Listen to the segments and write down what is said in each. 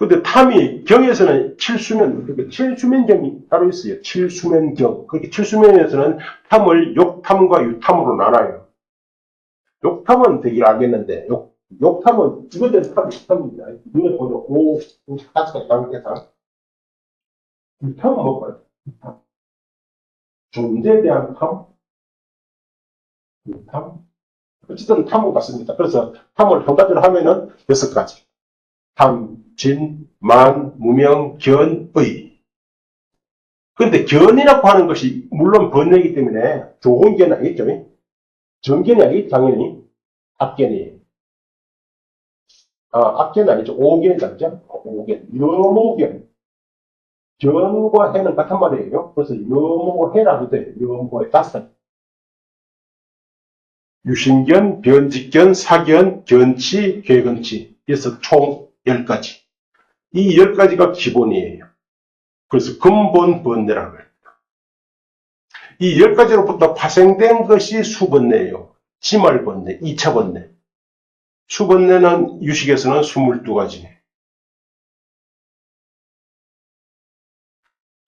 근데 탐이 경에서는 칠수면, 그러니까 칠수면경이 따로 있어요. 칠수면경. 그렇게 칠수면에서는 탐을 욕탐과 유탐으로 나눠요. 욕탐은 되게 알겠는데, 욕탐은 이것은 탐입니다. 눈에 보면 오, 다섯 가지 관계상. 유탐은 뭘까요? 유탐. 존재에 대한 탐? 유탐? 어쨌든 탐은 같습니다. 그래서 탐을 한 가지로 하면은 여섯 가지. 탐, 진, 만, 무명, 견, 의. 그런데 견이라고 하는 것이 물론 번뇌이기 때문에 좋은 견이 아니겠죠. 정견이 아니겠죠, 당연히. 악견이에요. 악견이 아니죠. 오견이죠. 오견. 염오견. 견과 해는 같은 말이에요. 그래서 염오해라고 돼요. 염오해 다섯. 유신견, 변직견, 사견, 견치, 괴근치. 그래서 총 10가지. 이 10가지가 기본이에요. 그래서 근본 번뇌라고 해요. 이 10가지로부터 파생된 것이 수번뇌예요. 지말번뇌, 2차 번뇌. 수번뇌는 유식에서는 22가지.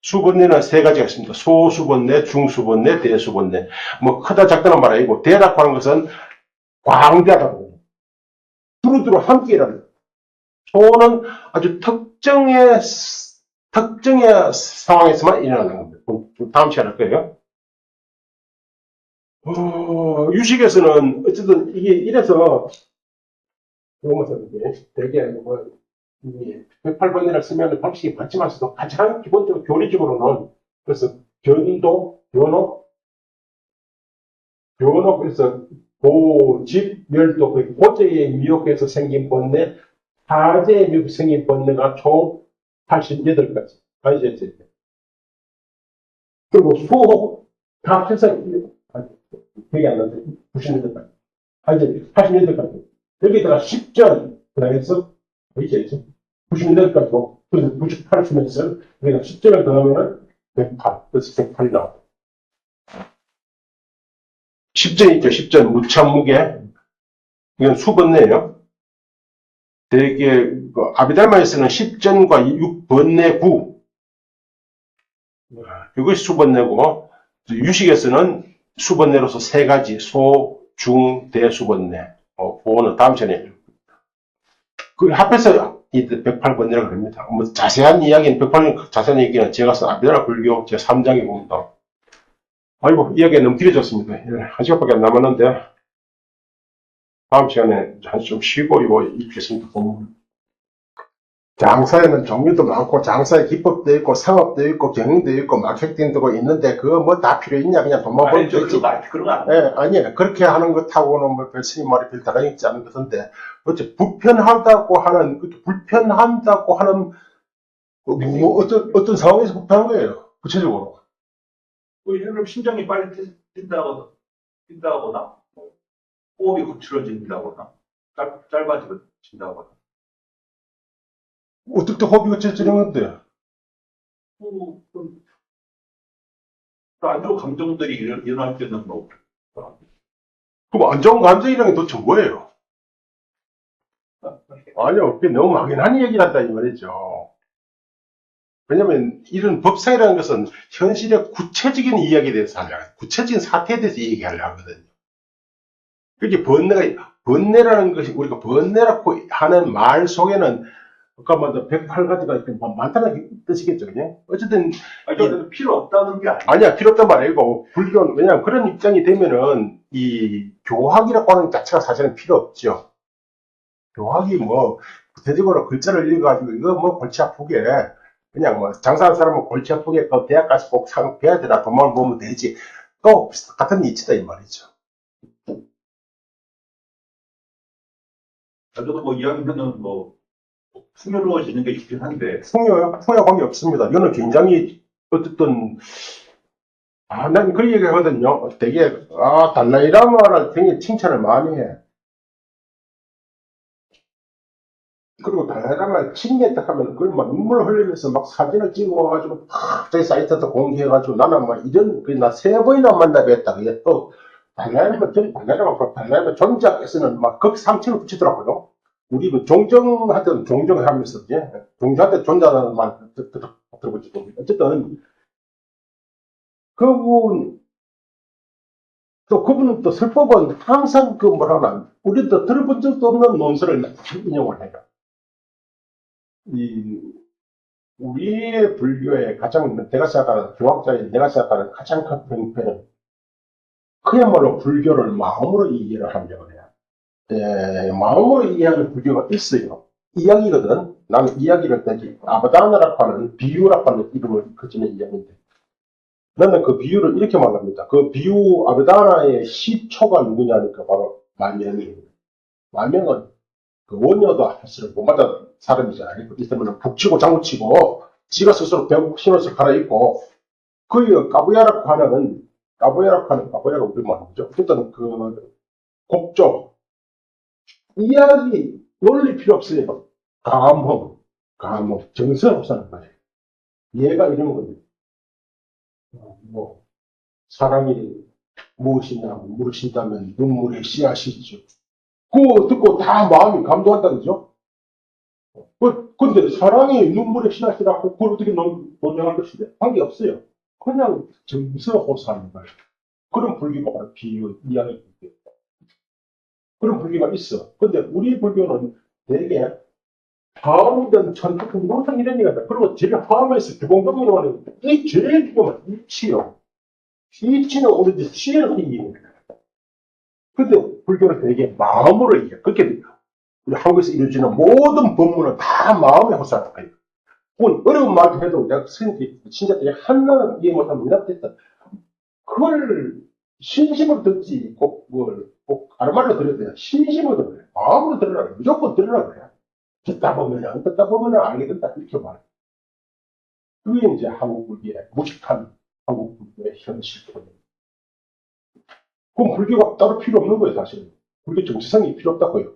수번뇌는 3가지가 있습니다. 소수번뇌, 중수번뇌, 대수번뇌. 뭐 크다 작다는 말 아니고 대라고 하는 것은 광대하다고. 두루두루 함께라는. 소는 아주 특정의 상황에서만 일어나는 겁니다. 다음 시간에 할 거예요. 유식에서는 어쨌든 이게 이래서 되게 뭐 108번이라 쓰면 방식이 많지만서도 가장 기본적으로 교리적으로는 그래서 견도, 변호, 그래서 고집, 멸도, 고제에 미혹해서 생긴 번뇌, 타제에 미혹해서 생긴 번뇌가 총 88가지. 아시겠죠? 그리고 수호, 다 해서, 기억이 안 나는데, 98가지. 아니, 88가지. 여기다가 10전, 그래서, 아시겠죠? 98가지고, 그래서 98 쓰면서, 여기다 10전을 더하면 108, 그래서 108이 나와요. 10전 있죠, 10전. 무참무게. 이건 수번뇌예요. 되게, 아비달마에서는 10전과 6번뇌 9. 이것이 수번뇌고, 유식에서는 수번뇌로서 3가지, 소, 중, 대 수번뇌. 그거는 다음 시간에. 그 합해서 108번뇌라고 합니다. 뭐 자세한 이야기는, 108번 자세한 얘기는 제가 쓴 아비달마 불교 제 3장에 봅니다. 아이고, 이야기가 너무 길어졌습니다. 1시간밖에 안 남았는데, 다음 시간에 좀 쉬고 이거 읽겠습니다. 장사에는 종류도 많고, 장사의 기법도 있고, 상업도 있고, 경영도 있고, 마케팅도 있는데, 그거 뭐 다 필요 있냐? 그냥 돈만 벌면 되지. 그런 거 아니에요. 예, 아니에요. 그렇게 하는 것하고는 뭐 별 스님 말이 별 다른 있지 않은 것인데, 어째 불편하다고 하는, 뭐 어떤 상황에서 불편한 거예요. 구체적으로. 예를 들면 심장이 빨리 뛴다거나, 호흡이 거칠어진다거나, 짧아진다거나. 어떨 때 호흡이 거칠어지는 건데? 안 좋은 감정들이 일어날 때는 뭐, 그럼 안 좋은 감정이라는 게 도대체 뭐예요? 아니요, 그게 너무 막연한 얘기를 한다, 이 말이죠. 왜냐면, 이런 법상이라는 것은 현실의 구체적인 이야기에 대해서 하려고, 구체적인 사태에 대해서 얘기하려고 하거든요. 그게 번뇌라는 것이, 우리가 번뇌라고 하는 말 속에는, 아까 먼저 108가지가 이렇게 많다는 뜻이겠죠, 그냥? 어쨌든. 아니, 필요 없다는 게 아니에요. 아니야, 필요 없단 말이고, 불교는, 왜냐면 그런 입장이 되면은, 이 교학이라고 하는 자체가 사실은 필요 없죠. 교학이 뭐, 구체적으로 글자를 읽어가지고, 이거 뭐 골치 아프게, 그냥 뭐, 장사하는 사람은 골치 아프게, 그 대학까지 꼭 배워야 되나, 돈만 모으면 되지. 또, 같은 이치다, 이 말이죠. 저도 뭐 이야기하면 뭐, 풍요로워지는 게 좋긴 한데. 풍요와 관계 없습니다. 이거는 굉장히, 어쨌든, 난 그런 얘기 하거든요. 되게, 달라이라마를 굉장히 칭찬을 많이 해. 그리고 달라이라마를 칭찬했다 하면, 그걸 막 눈물 흘리면서 막 사진을 찍어가지고, 저희 사이트에서 공개해가지고, 나는 막 나 3번이나 만나뵀다. 그게 또, 달라이라마 존재학에서는 막 극상층을 붙이더라고요. 우리 뭐 종정하든 종정하면서, 예? 종정한테 존재하는 말 들어볼지 모르겠다. 어쨌든, 그분, 또 그분은 또 설법은 항상 그 뭐라 그러나, 우리도 들어본 적도 없는 논설을 인용을 해요. 우리의 불교의 가장, 내가 생각하는, 교학자의 내가 생각하는 가장 큰 병폐는, 그야말로 불교를 마음으로 이해를 하려고 해요. 예, 마음으로 이해하는 불교가 있어요. 이야기거든. 나는 이야기를 되게 아바다나라고 하는 비유라고 하는 이름을 거치는 이야기인데, 나는 그 비유를 이렇게 말합니다. 그 비유 아바다나의 시초가 누구냐니까 바로 말명이에요. 말명은 그 원효도 사실은 못 맞은 사람이잖아요. 있으면 북치고 장구치고 지가 스스로 병 신어서 갈아입고 그 까부야라고 하는 우리 말이죠. 어쨌든 그 곡조 이야기 논리 필요 없어요. 감흥 정성 없다는 거예요. 얘가 이런 겁니다. 뭐 사랑이 무엇이냐 물으신다면 눈물의 씨앗이죠. 그거 듣고 다 마음이 감동한다 그죠? 근데 사랑이 눈물의 씨앗이라고 그걸 어떻게 논쟁할 것인데 관계없어요. 그냥 정서하고 사는 거예요. 그런 불교가 바로 비유 이야기 불교. 그런 불교가 있어. 근데 우리 불교는 되게 화음이든 천국이든 항상 이런 얘기가 있다. 그리고 제일 화음에서 규공동이라고 하는 이 제일 중요한 이치요. 이치는 오로지 시에서 이깁니다. 근데 불교는 되게 마음으로 이겨. 그렇게 우리 한국에서 이루어지는 모든 법문은 다 마음에 호소하는 거예요. 그건 어려운 말도 해도 내가 선생님, 신자들이 하나는 이해 못하면 문학됐다. 그걸 신심으로 듣지, 꼭 아르말로 들어야 돼요. 신심으로 들어야 돼요. 마음으로 들으라 그래요. 무조건 들으라 그래요. 듣다 보면 알게 된다. 이렇게 말해요. 그게 이제 한국 불교의 무식한 한국 불교의 현실입니다. 그럼 불교가 따로 필요 없는 거예요, 사실은. 불교 정체성이 필요 없다고요.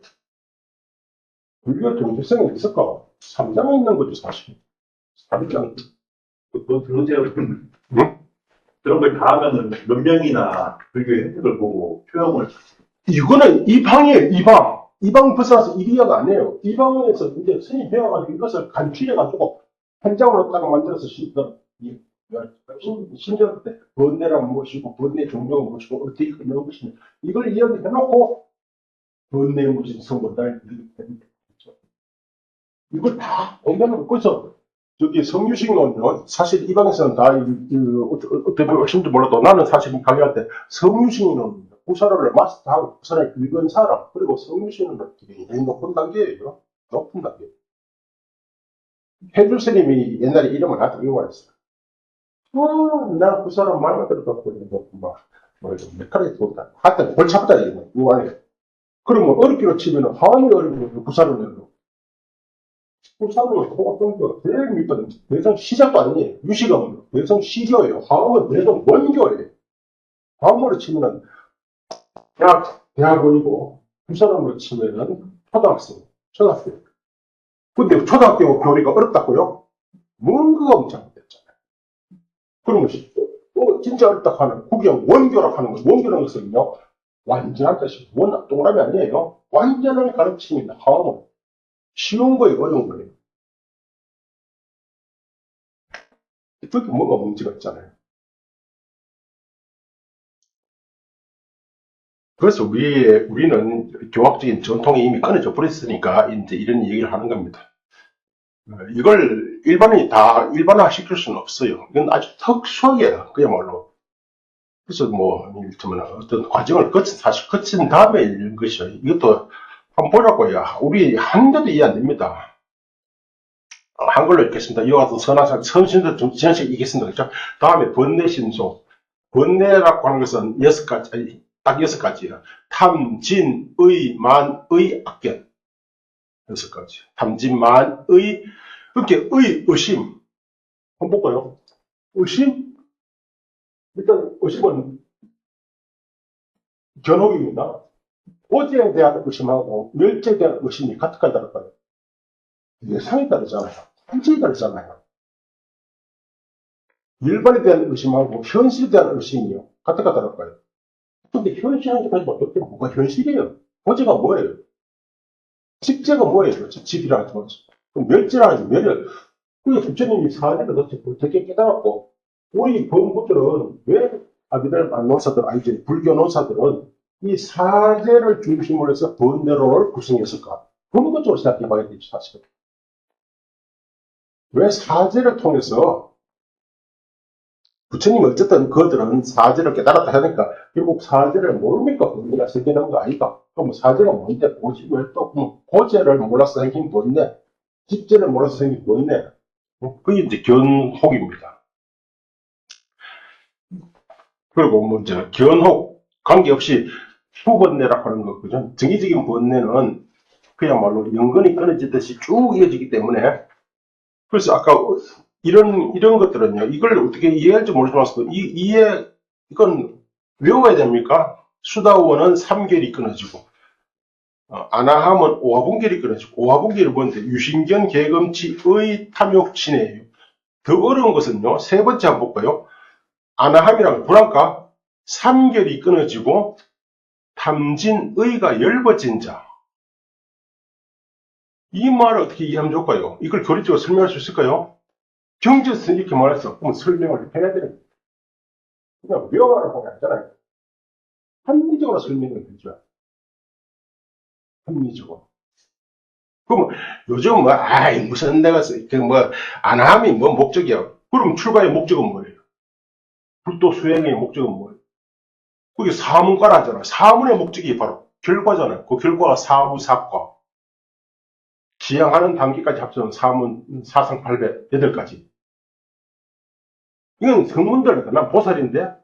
불교 정체성이 있을까? 삼장에 있는 거죠, 사실. 삼장. 그거 들으세요. 네? 그런 걸 다 하면은 몇 명이나 불교의 혜택을 보고 표현을. 이거는 이방이에요, 이방. 이방 벗어나서 이리야가 아니에요. 이방에서 이제 스님 배워가지고 이것을 간추려가지고 한 장으로 딱 만들어서 신전 때 번뇌란 무엇이고 번뇌 종교가 무엇이고 어떻게 끝나는 것이냐 이걸 이야기해놓고 번뇌 무슨 성본달 이걸 다 공개하는 거죠. 저기 성유식론요. 사실 이방에서는 다 어떻게 보신지 몰라도 나는 사실 강의할 때 성유식론 구사를 마스터하고 구사를 읽은 사람 그리고 성유식론은 굉장히 높은 단계예요. 높은 단계. 해줄 스님이 옛날에 이름을 나한테 이거 말했어요. 나 그 사람 말만 들어갖고 메카닉 돈다. 하여튼 골 잡다 이거 우아해. 그러면 어렵기로 치면은 하이 어려운 구사를 내고 구사는 호흡동교가 제일 밑거든. 대성 시작도 아니에요. 유시가 대성 시교예요. 화음은 대성 원교예요. 화음으로 치면은 대학원이고 구사람으로 치면은 초등학생. 근데 초등학교 교리가 어렵다고요? 뭔가가 엄청 됐잖아요. 그러면 진짜 어렵다 하는 국영 원교라고 하는 거예요. 원교라는 것은요. 완전한 뜻이 동그라미 아니에요. 완전한 가르침입니다. 화음은 쉬운 거예요, 어려운 거예요. 그렇게 뭐가 문제가 있잖아요. 그래서 우리는 교학적인 전통이 이미 끊어져 버렸으니까 이제 이런 얘기를 하는 겁니다. 이걸 일반인이 다 일반화 시킬 수는 없어요. 이건 아주 특수하게 그야말로. 그래서 뭐, 이를테면 어떤 과정을 거친 다음에 이런 것이요. 이것도 한번 보라고요. 우리 한자도 이해 안 됩니다. 한글로 읽겠습니다. 이와 같은 선화상, 선신도 전식 읽겠습니다. 그렇죠? 다음에 번뇌신소. 번뇌라고 하는 것은 딱 6가지예요. 탐, 진, 의, 만, 의, 악견. 6가지. 탐, 진, 만, 의, 이렇게 의심. 한번 볼까요? 의심? 일단 의심은 견혹입니다. 어제에 대한 의심하고 멸제에 대한 의심이 같을까요, 다를까요? 예상에 따르잖아요. 현실에 따르잖아요. 일반에 대한 의심하고 현실에 대한 의심이요. 같을까, 다를까요? 근데 현실하니까 도대체 뭐가 현실이에요? 어제가 뭐예요? 집제가 뭐예요? 그렇죠? 집이라는 거죠. 멸제라는 게 멸을. 그게 부처님이 사례를 어떻게 깨달았고, 우리 범부들은 왜 아비들 노사들, 아니지, 불교 노사들은 이 사제를 중심으로 해서 번뇌로를 구성했을까? 근본적으로 생각해 봐야 되지, 사실은. 왜 사제를 통해서 부처님 어쨌든 그들은 사제를 깨달았다 하니까 결국 사제를 모르니까 번뇌가 생기는 거 아닌가? 그럼 사제가 뭔데? 뭐지? 왜또 고제를 몰라서 생긴 번뇌, 집제를 몰라서 생긴 번뇌. 그게 이제 견혹입니다. 그리고 뭐 이제 견혹 관계없이 후번뇌라고 하는 거, 그죠? 정의적인 번뇌는 그야말로 연근이 끊어지듯이 쭉 이어지기 때문에, 그래서 아까 이런 것들은요, 이걸 어떻게 이해할지 모르지만, 이건 외워야 됩니까? 수다원은 3결이 끊어지고, 아나함은 오화분결이 끊어지고, 오화분결이 뭔데? 유신견, 개금치의 탐욕친해예요. 더 어려운 것은요, 세 번째 한번 볼까요? 아나함이랑 불안가, 3결이 끊어지고, 탐진의가 열버진 자. 이 말을 어떻게 이해하면 좋을까요? 이걸 교리적으로 설명할 수 있을까요? 경제에서 이렇게 말했어. 그럼 설명을 해야 되는 거예요. 그냥 외워가라고 하잖아요. 합리적으로 설명을 해줘야 돼. 합리적으로. 그럼 요즘 뭐, 아이, 무슨 내가, 아나함이 뭐 목적이야. 그럼 출가의 목적은 뭐예요? 불도 수행의 목적은 뭐예요? 그게 사문과라 하잖아요. 사문의 목적이 바로 결과잖아요. 그 결과가 사무, 사과. 지향하는 단계까지 합쳐서 사문, 사상 808가지. 이건 성문들이다. 난 보살인데?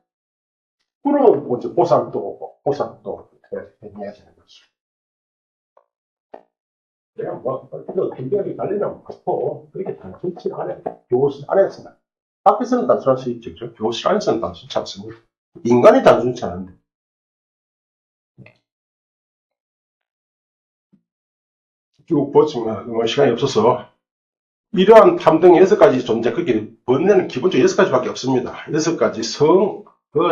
그러면 먼저 보살도 오고, 보살도 해야 되는 거지. 내가 뭐, 이거 굉장히 관리랑 바고 그렇게 단순치 않아요. 교실 안에서는. 밖에서는 단순할 수 있죠. 그죠? 교실 안에서는 단순치 않습니다. 인간이 단순치 않은데. 쭉 보지만, 뭐 시간이 없어서. 이러한 탐등 6가지 존재, 그게 번뇌는 기본적으로 6가지밖에 없습니다. 6가지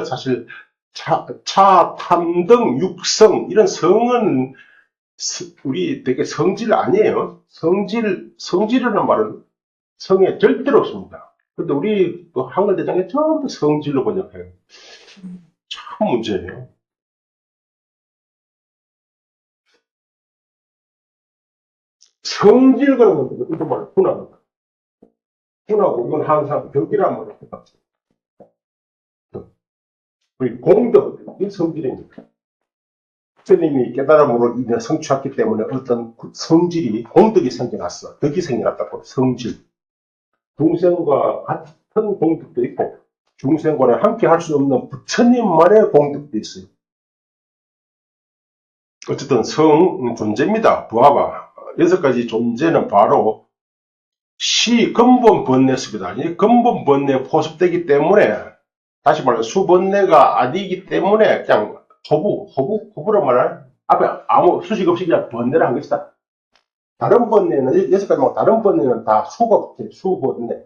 사실, 탐등, 육성, 이런 성은 우리 되게 성질 아니에요. 성질이라는 말은 성에 절대로 없습니다. 근데 우리 또 한글 대장에 전부 성질로 번역해요. 참 문제예요. 성질 그러는 거, 이거 말로 분하는 거. 분하고 이건 항상 벽이란 말이에요. 우리 공덕, 이 성질입니다. 스님이 깨달음으로 인해 성취했기 때문에 어떤 성질이, 공덕이 생겨났어. 덕이 생겨났다고, 성질. 중생과 같은 공덕도 있고, 중생과는 함께 할 수 없는 부처님만의 공덕도 있어요. 어쨌든 존재입니다. 부하가. 6가지 존재는 바로 근본 번뇌습니다. 이 근본 번뇌에 포섭되기 때문에, 다시 말해 수번뇌가 아니기 때문에 그냥 허브로 말하는 앞에 아무 수식 없이 그냥 번뇌를 한 것이다. 다른 번뇌는 6가지 말고 다른 번뇌는 다 수가 없지. 수번뇌.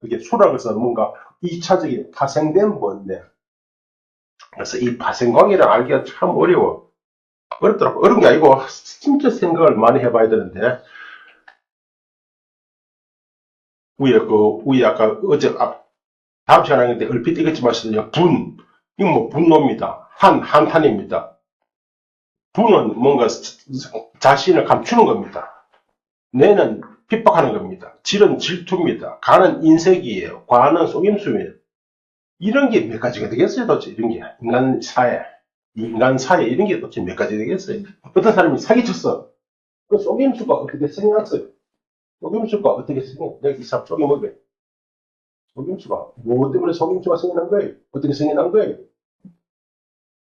그게 수라고 해서 뭔가 2차적인 파생된 번뇌. 그래서 이 파생광이를 알기가 참 어렵더라고. 어려운 게 아니고 진짜 생각을 많이 해봐야 되는데, 위에 아까 어제 다음 시간에 얼핏 읽었지 마시더니 이건 뭐 분노입니다. 한탄입니다. 분은 뭔가 자신을 감추는 겁니다. 뇌는 핍박하는 겁니다. 질은 질투입니다. 간은 인색이에요. 과는 속임수입니다. 이런 게 몇 가지가 되겠어요, 도대체? 이런 게. 인간 사회, 이런 게 도대체 몇 가지 되겠어요? 어떤 사람이 사기쳤어. 그 속임수가 어떻게 생겨났어요? 속임수가 어떻게 생겨? 내가 이 사람 속임먹여. 속임수가. 뭐 때문에 속임수가 생겨난 거예요? 어떻게 생겨난 거예요?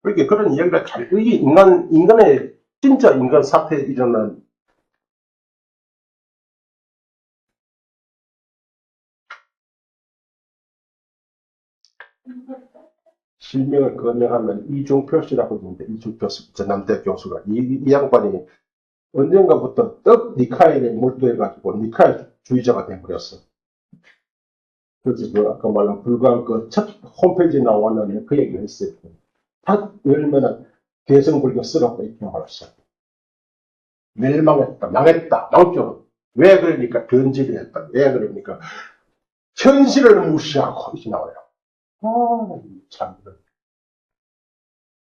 그렇게 그런 이야기가 이게 인간의, 진짜 인간 사태에 일어난, 실명을 거명하면 이중표시라고 있는데, 이중표시, 전남대 교수가. 이 양반이 언젠가부터 니카엘에 몰두해가지고, 니카엘 주의자가 돼버렸어. 그래서 아까 말한 불과 첫 홈페이지에 나왔는데 그 얘기를 했어요. 딱 열면은 개성불교 쓰라고 이렇게 말했어. 멸망했다, 망했다, 망죠. 왜 그러니까 변질이 했다. 왜 그러니까 현실을 무시하고 이렇게 나와요. 참.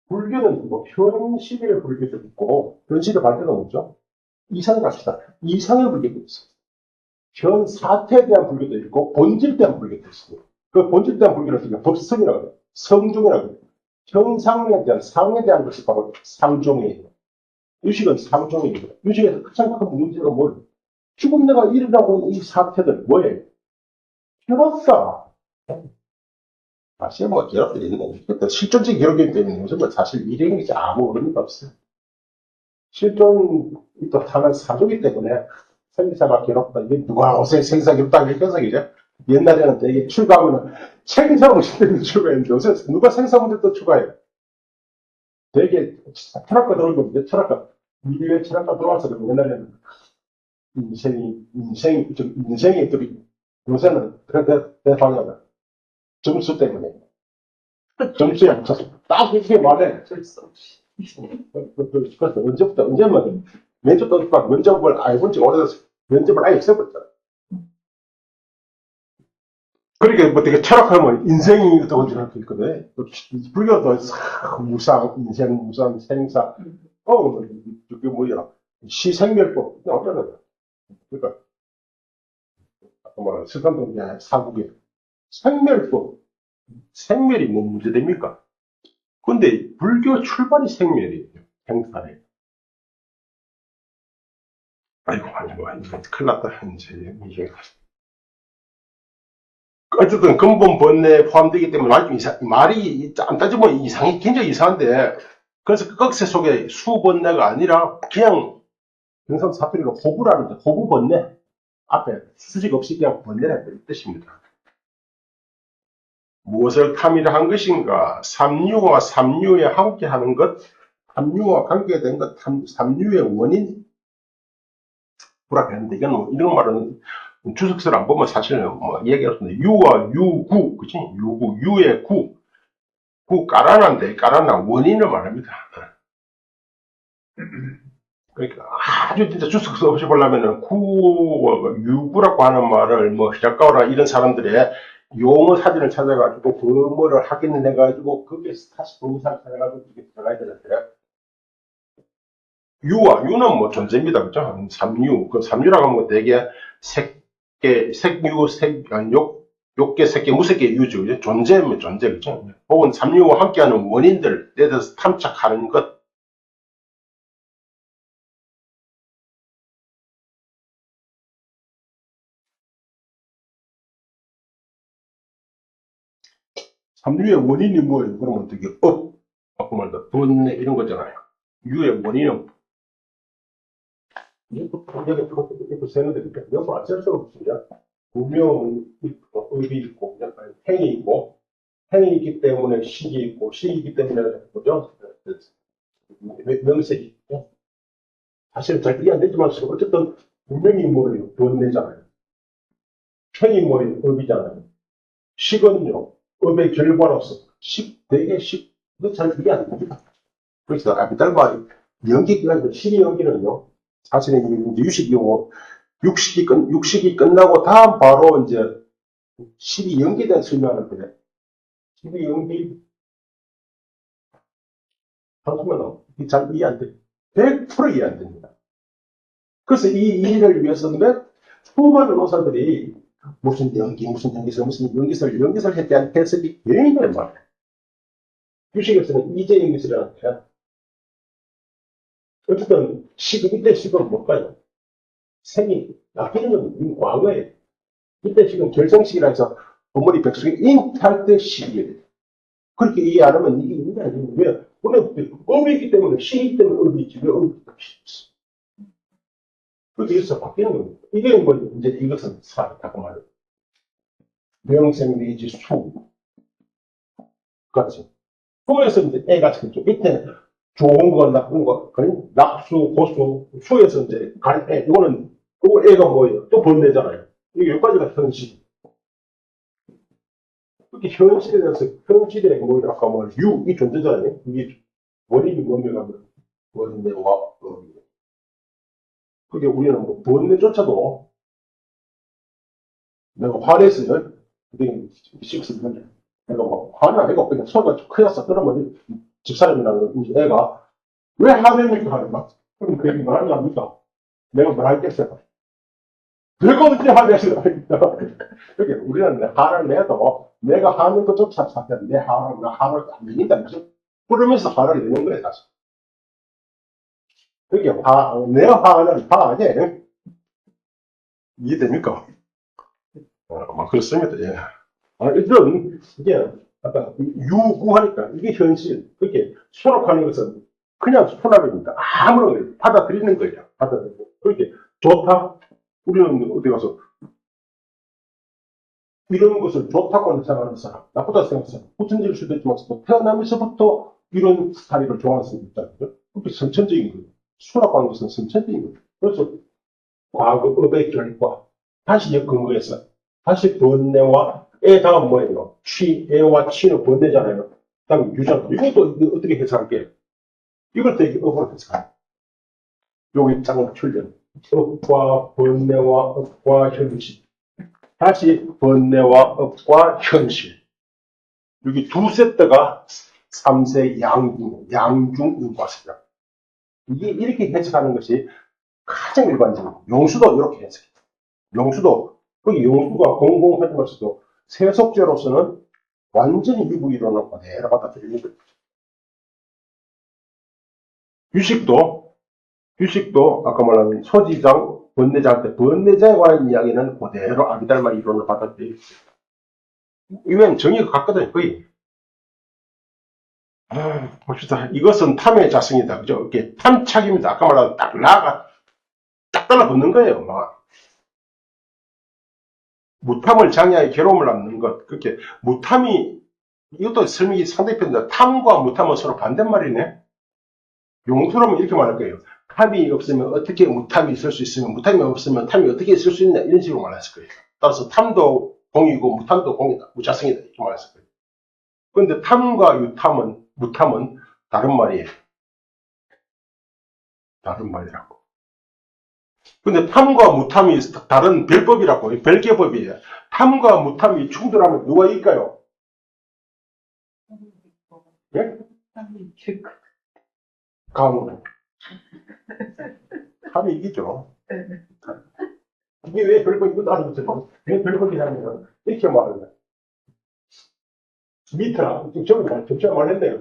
불교는 뭐 현실의 불교도 있고 현실의 반대가 뭐죠? 이상을 갑시다. 이상의 불교도 있어요. 현 사태에 대한 불교도 있고 본질에 대한 불교도 있어요. 그 본질에 대한 불교를 우리가 법성이라고 해요. 성종이라고 해요. 형상에 대한 상에 대한 것이 바로 상종이에요. 유식은 상종이에요. 유식에서 가장 큰 문제가 뭐예요? 죽음 내가 일어나고 이 사태들 뭐예요? 괴롭다. 사실 뭐 괴롭게 있는 거 실존적인 괴롭기 때문에 요즘은 사실 일행이지 아무 의미가 없어요. 실존이 또 하나의 사조기 때문에 생사가 괴롭다. 이게 누가 요새 생사 괴롭다 이렇게 해석이죠. 옛날에는 되게 출가하면 생사 문제 때문에 출가했는데 요새 누가 생사 문제 또 출가해요. 되게 철학가 들어오고 이제 철학가 미래의 철학가 들어와서 옛날에는 인생이 들이 요새는 대방향 점수 때문에 점수에 맞춰서 딱 이렇게 말해. 그래서 언제부터 언제면 면접도 면접을 알고 지 오래돼서 면접을 아예 없애버렸잖아. 그러니까 뭐 되게 철학하면 인생이 있다고 생각할 있거든. 불교도 무상, 인생, 무상, 생사. 그게 뭐야? 시생멸법. 어쩌나. 그러니까, 아까 말한 스간동의 사국에 생멸법. 생멸이 뭐 문제됩니까? 근데 불교 출발이 생멸이에요. 생사에. 아이고, 완전 큰일 났다. 이제 이게. 어쨌든 근본 번뇌에 포함되기 때문에 말이 안 따지면 굉장히 이상한데, 그래서 그 꺽쇠 속에 수번뇌가 아니라 그냥 경상 사투리로 호부라는 호부 번뇌 앞에 수직 없이 그냥 번뇌라는 뜻입니다. 무엇을 탐의를 한 것인가? 삼류와 삼류에 함께하는 것, 삼류와 관계된 것, 삼류의 원인 부락했는데 이건 뭐 이런 말은 주석서를 안 보면 사실 뭐 얘기했는데 유와 유구, 그치? 유구, 유의 구 까라난데 까라나 원인을 말합니다. 그러니까 아주 진짜 주석서 없이 보려면은 유구라고 하는 말을 뭐 히라카와라 이런 사람들의 용어 사진을 찾아가지고 그 뭐를 확인해가지고 거기에서 다시 동사를 찾아가지고 이렇게 들어가야 되는데 유는 뭐 존재입니다. 그죠? 삼유. 그 삼유라고 하면 되게 색계, 색유, 아니, 욕계, 색계, 무색계 유죠. 그죠? 존재면 존재, 그죠? 혹은 삼유와 함께하는 원인들, 에 대해서 탐착하는 것. 삼유의 원인이 뭐예요? 그러면 어떻게, 아까 말다 번뇌, 이런 거잖아요. 유의 원인은, 이거 세는데, 여기 안쓸 수가 없습니다. 분명, 의이 있고, 행이 있고, 행이 있기 때문에 식이 있고, 식이 있기 때문에, 뭐죠? 명색이 있고. 사실 잘 이해 안 되지만, 어쨌든, 분명히 뭐예요? 번뇌잖아요. 행이 뭐예요? 업이잖아요. 식은요, 업의 결과로서, 되게 이거 잘 이해 안 됩니다. 그래서, 아비달바, 연기가 아니고, 식이 연기는요, 사실은 이제 육식이 끝나고, 다음 바로 이제, 식이 연기된 설명하는데, 식이 연기, 잠시만요. 잘 이해 안 돼. 100% 이해 안 됩니다. 그래서 이 이해를 위해서는 수많은 의사들이 무슨 연기설에 대한 해석이 굉장히 많아요. 유식에서는 이제 연기설이라는 어쨌든 이때 시금 뭘까요? 생이, 아끼는 건 과거에 이때 지금 결정식이라 해서 어머니 백숙이 잉탈 때 시기예요. 그렇게 이해 안 하면 이게 의미 아니에요. 왜? 원래 업이 있기 때문에, 시기 때문에 업이 있지, 왜 업이 없이. 그렇게 해서 바뀌는 겁니다. 이게 뭐, 이제 이것은 사라고 말해요. 명생 내지 수. 같이. 수에서 이제 애가 생기죠. 밑에 좋은 거, 나쁜 거, 낙수, 고수, 수에서 이제 애, 이거는, 애가 뭐예요? 또 번뇌잖아요. 이게 여기까지가 현실. 그렇게 현실에 대해서, 현실에 뭐, 아까 뭐, 이 존재잖아요. 이게 원인이 뭡니까? 원인과, 그게 우리는 뭐 번뇌조차도 내가 화냈어요. 근데 식습니다. 내가 뭐 화는 아니고 그냥 소리가 크였어. 그러면 집사람이나 우리 애가 왜 화내니까 하는 막 그럼 그 얘기 말하는 거 아닙니까? 내가 뭘 알겠어요. 내가 언제 화냈어요? 그게 우리는 화를 내도 내가 하는 것조차 사실 내 화를 안 내린다. 그러면서 화를 내는 거예요, 사실. 그게 내 화는 화 아니에요. 이해됩니까? 막 그렇습니다. 예. 이런, 이게, 아까 유구하니까, 이게 현실. 그렇게 수납하는 것은 그냥 수납입니다. 아무런 받아들이는 거예요. 받아들이고. 그렇게 좋다? 우리는 어디 가서 이런 것을 좋다고 생각하는 사람, 나쁘다 생각하는 사람, 후천적일 수도 있지만, 태어나면서부터 이런 스타일을 좋아하는 사람이 있다고요. 그게 선천적인 거예요. 수납하는 것은 선천적인 거예요. 그래서 과거의 결과, 다시 근거해서, 다시 번뇌와 애 다음 뭐예요? 애와 취는 번뇌잖아요. 다음 유전. 이것도 어떻게 해석할게요? 이걸 되게 업으로 해석해요. 여기 짱 출전. 업과 번뇌와 업과 현실. 다시 번뇌와 업과 현실. 여기 두 세트가 3세 양중인과세다. 이게 이렇게 해석하는 것이 가장 일반적이고, 용수도 이렇게 해석해요. 용수도, 그 용수가 공공하지만서도 세속죄로서는 완전히 미국 이론을 그대로 받아들이는 거예요. 유식도 아까 말한 소지장, 번뇌자한테 번뇌자에 관한 이야기는 그대로 아비달마 이론을 받아들이고 있어요. 이건 정의가 같거든요, 거의. 봅시다. 이것은 탐의 자성이다. 그죠? 이게 탐착입니다. 아까 말한 나가 딱 달라붙는 거예요. 막. 무탐을 장애하여 괴로움을 낳는 것. 그렇게 무탐이 이것도 설명이 상대편인데 탐과 무탐은 서로 반대말이네. 용수로면 이렇게 말할 거예요. 탐이 없으면 어떻게 무탐이 있을 수 있으면 무탐이 없으면 탐이 어떻게 있을 수 있냐 이런 식으로 말했을 거예요. 따라서 탐도 공이고 무탐도 공이다. 무자성이다. 이렇게 말했을 거예요. 그런데 탐과 무탐은 다른 말이에요. 다른 말이라고. 근데 탐과 무탐이 다른 별법이라고, 별개법이에요. 탐과 무탐이 충돌하면 누가 이길까요? 예? 감으로. 탐이 이기죠. 이게 왜 별법이, 이것도 알아보세요. 왜 별법이냐면, 이렇게 말하면, 미트라, 저번에 말했네요.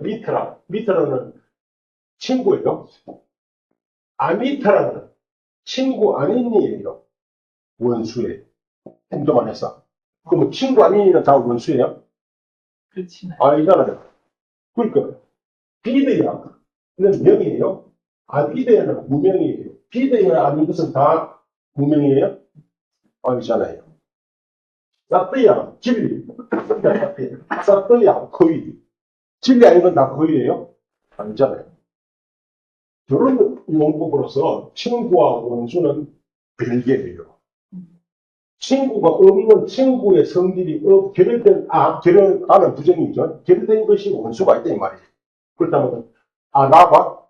미트라는 친구예요. 아미트라는 친구 아닌 이에요. 원수예요. 행동만 해서. 그럼 친구 아닌 이는 다 원수예요? 그렇지는 아니잖아요. 그러니까, 비대야. 이는 명이에요. 비대야는 무명이에요. 비대야 아닌 것은 다 무명이에요? 아니잖아요. 사또야, 진리. 사또야, 거의. 진리 아닌 건 다 거의예요? 아니잖아요. 저런 용법으로서 친구와 원수는 별개예요. 친구가 없는 친구의 성질이 결여된 부정이죠. 결여된 것이 원수가 있다 이 말이에요. 그렇다면 라바,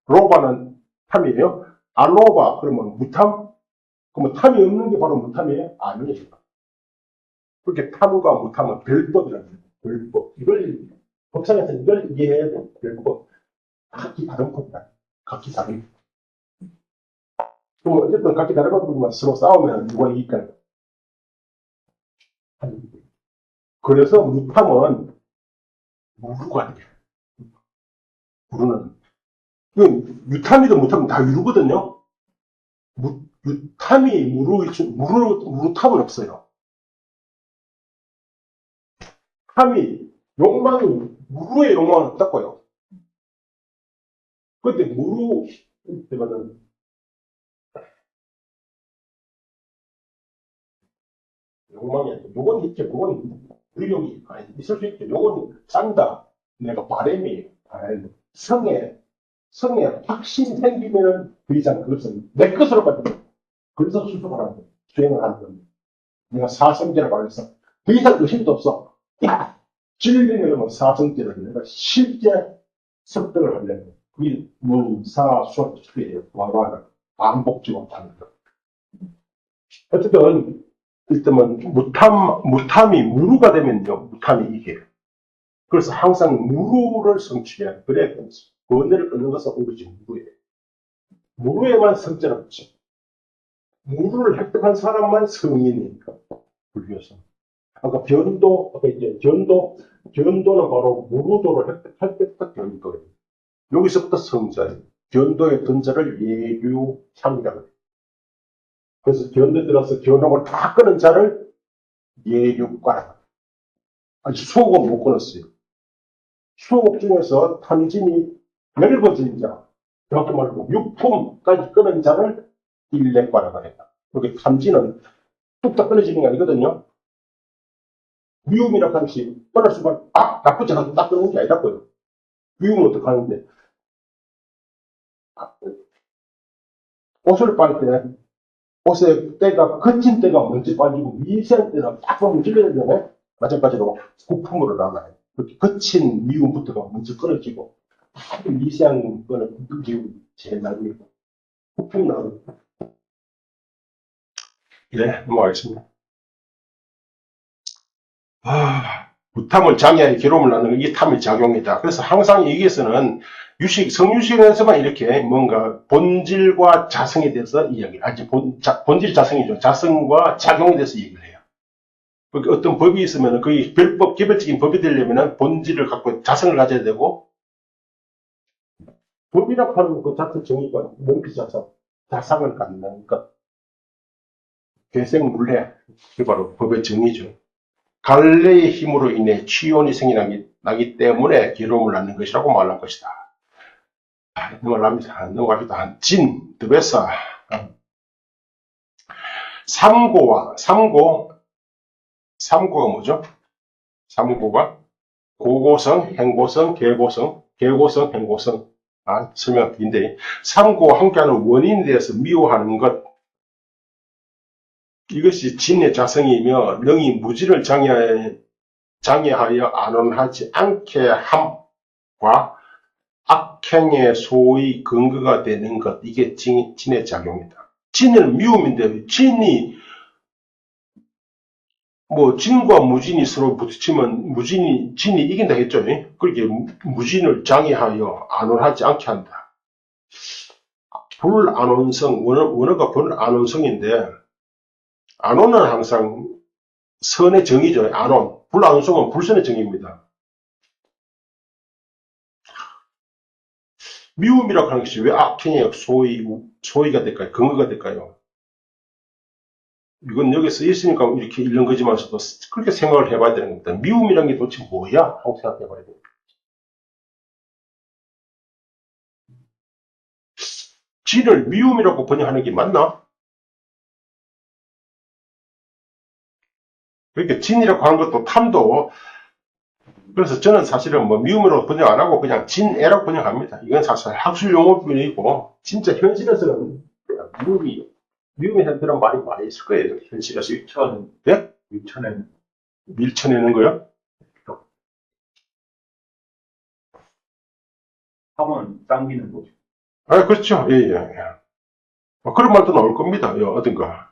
로바는 탐이에요. 로바 그러면 무탐? 그러면 탐이 없는 게 바로 무탐이에요? 아니에요. 그렇게 탐과 무탐은 별법이라는 거예요. 별법. 법상에서 이걸 이해해야 돼요. 별법. 각기 다른 법이다. 각기 다른. 그럼 어쨌든 각기 다른 법이지만 서로 싸우면 누가 이길까요? 그래서 무탐은 무루가 아니에요. 무루는. 유탐이든 무탐이든 다 유루거든요. 유탐이 무루탐은 없어요. 무루의 욕망은 없다고요. 근데 때문에 욕망이 아니고, 요건 있죠. 요건 의욕이 있을 수 있죠. 요건 짠다. 내가 성에 확신이 생기면 그 이상 그것은 내 것으로 받는 그래서 수습을 하는 거예요. 수행을 하는 겁니다. 내가 사성제라고 말해서 더 이상 의심도 없어. 진리는 사성제를 내가 실제 습득을 하려는 거예요. 그게 문사 수학주의예요. 와와 반복적으로 받는 거. 어쨌든 일단은 무탐이 무루가 되면요, 무탐이 이겨요. 그래서 항상 무루를 성취해야 그래 번뇌를 끊는 것은 오로지 무루예요. 무루에만 성자는 없죠. 무루를 획득한 사람만 성인이니까 불교에서. 아까 변도, 이제 변도는 바로 무루도를 획득할 때부터 변도예요. 여기서부터 성자예요. 변도의 근자를 예류향이라고 해요. 그래서 변도에 들어서 견혹을 다 끄는 자를 예류과라고 해요. 아직 수호흡 못 끊었어요. 수호흡 중에서 탐진이 넓어진 자, 정확히 말하고 육품까지 끄는 자를 일례과라고 해요. 그렇게 탐진은 뚝딱 끊어지는 게 아니거든요. 미움이라고 하는 것이 끊을 수만 나쁘지 않아도 딱 끊는 게 아니라고요. 미움은 어떻게 하는데 옷을 빨 때 옷의 때가 거친 때가 먼저 빠지고 미세한 때는 딱 보면 질러내잖아요. 마찬가지로 부품으로 나가요. 그렇게 거친 미움부터가 먼저 끊어지고 미세한 거는 미움 제일 나중이고 부품 나가요. 네, 넘어가겠습니다. 부탐을 장애하여 괴로움을 낳는 이게 탐의 작용이다. 그래서 항상 여기에서는 성유식에서만 이렇게 뭔가 본질과 자성에 대해서 이야기를 하지. 본질이 자성이죠. 자성과 작용에 대해서 얘기를 해요. 어떤 법이 있으면 거의 개별적인 법이 되려면 본질을 갖고 자성을 가져야 되고, 법이라고 하는 그 자체 정의가 명피자성, 자상을 갖는 것, 괴생물례, 그게 바로 법의 정의죠. 갈래의 힘으로 인해 취온이 생겨나기 때문에 괴로움을 낳는 것이라고 말한 것이다. 넘어갑니다. 진, 드베사. 삼고가 뭐죠? 삼고가 고고성, 행고성, 계고성, 행고성. 설명 긴데, 삼고와 함께하는 원인에 대해서 미워하는 것. 이것이 진의 자성이며, 능히 무지를 장애하여 안온하지 않게 함과 악행의 소위 근거가 되는 것. 이게 진의 작용이다. 진은 미움인데, 진이 진과 무진이 서로 부딪히면 진이 이긴다 했죠. 그렇게 무진을 장애하여 안온하지 않게 한다. 불안온성, 원어가 불안온성인데, 안온은 항상 선의 정의죠. 안온. 불안온성은 불선의 정의입니다. 미움이라고 하는 것이 왜 악행의 소위가 될까요? 근거가 될까요? 이건 여기 써 있으니까 이렇게 읽는 거지만서도 그렇게 생각을 해봐야 되는 겁니다. 미움이라는 게 도대체 뭐야? 하고 생각해봐야 돼요. 진을 미움이라고 번역하는 게 맞나? 그러니까 진이라고 하는 것도 탐도, 그래서 저는 사실은 미움으로 번역 안 하고 그냥 진애라고 번역합니다. 이건 사실 학술 용어뿐이고, 진짜 현실에서는 미움의 형태란 말이 많이 있을 거예요. 현실에서. 네? 밀쳐내는 거요? 탐은 당기는 거죠. 그렇죠. 예, 예, 예. 그런 말도 나올 겁니다. 어딘가.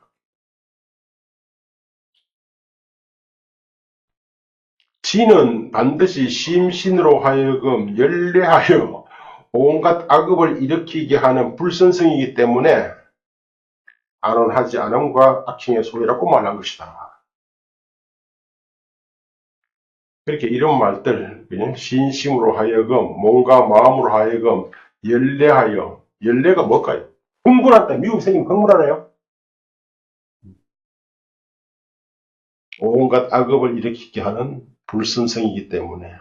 진은 반드시 심신으로 하여금 열례하여 온갖 악업을 일으키게 하는 불선성이기 때문에 안온하지 않음과 악행의 소유라고 말한 것이다. 그렇게 이런 말들, 그냥 신심으로 하여금, 몸과 마음으로 하여금 열례하여, 열례가 뭘까요? 흥분한다, 미움이 생기면 흥분하나요? 온갖 악업을 일으키게 하는 불선성이기 때문에.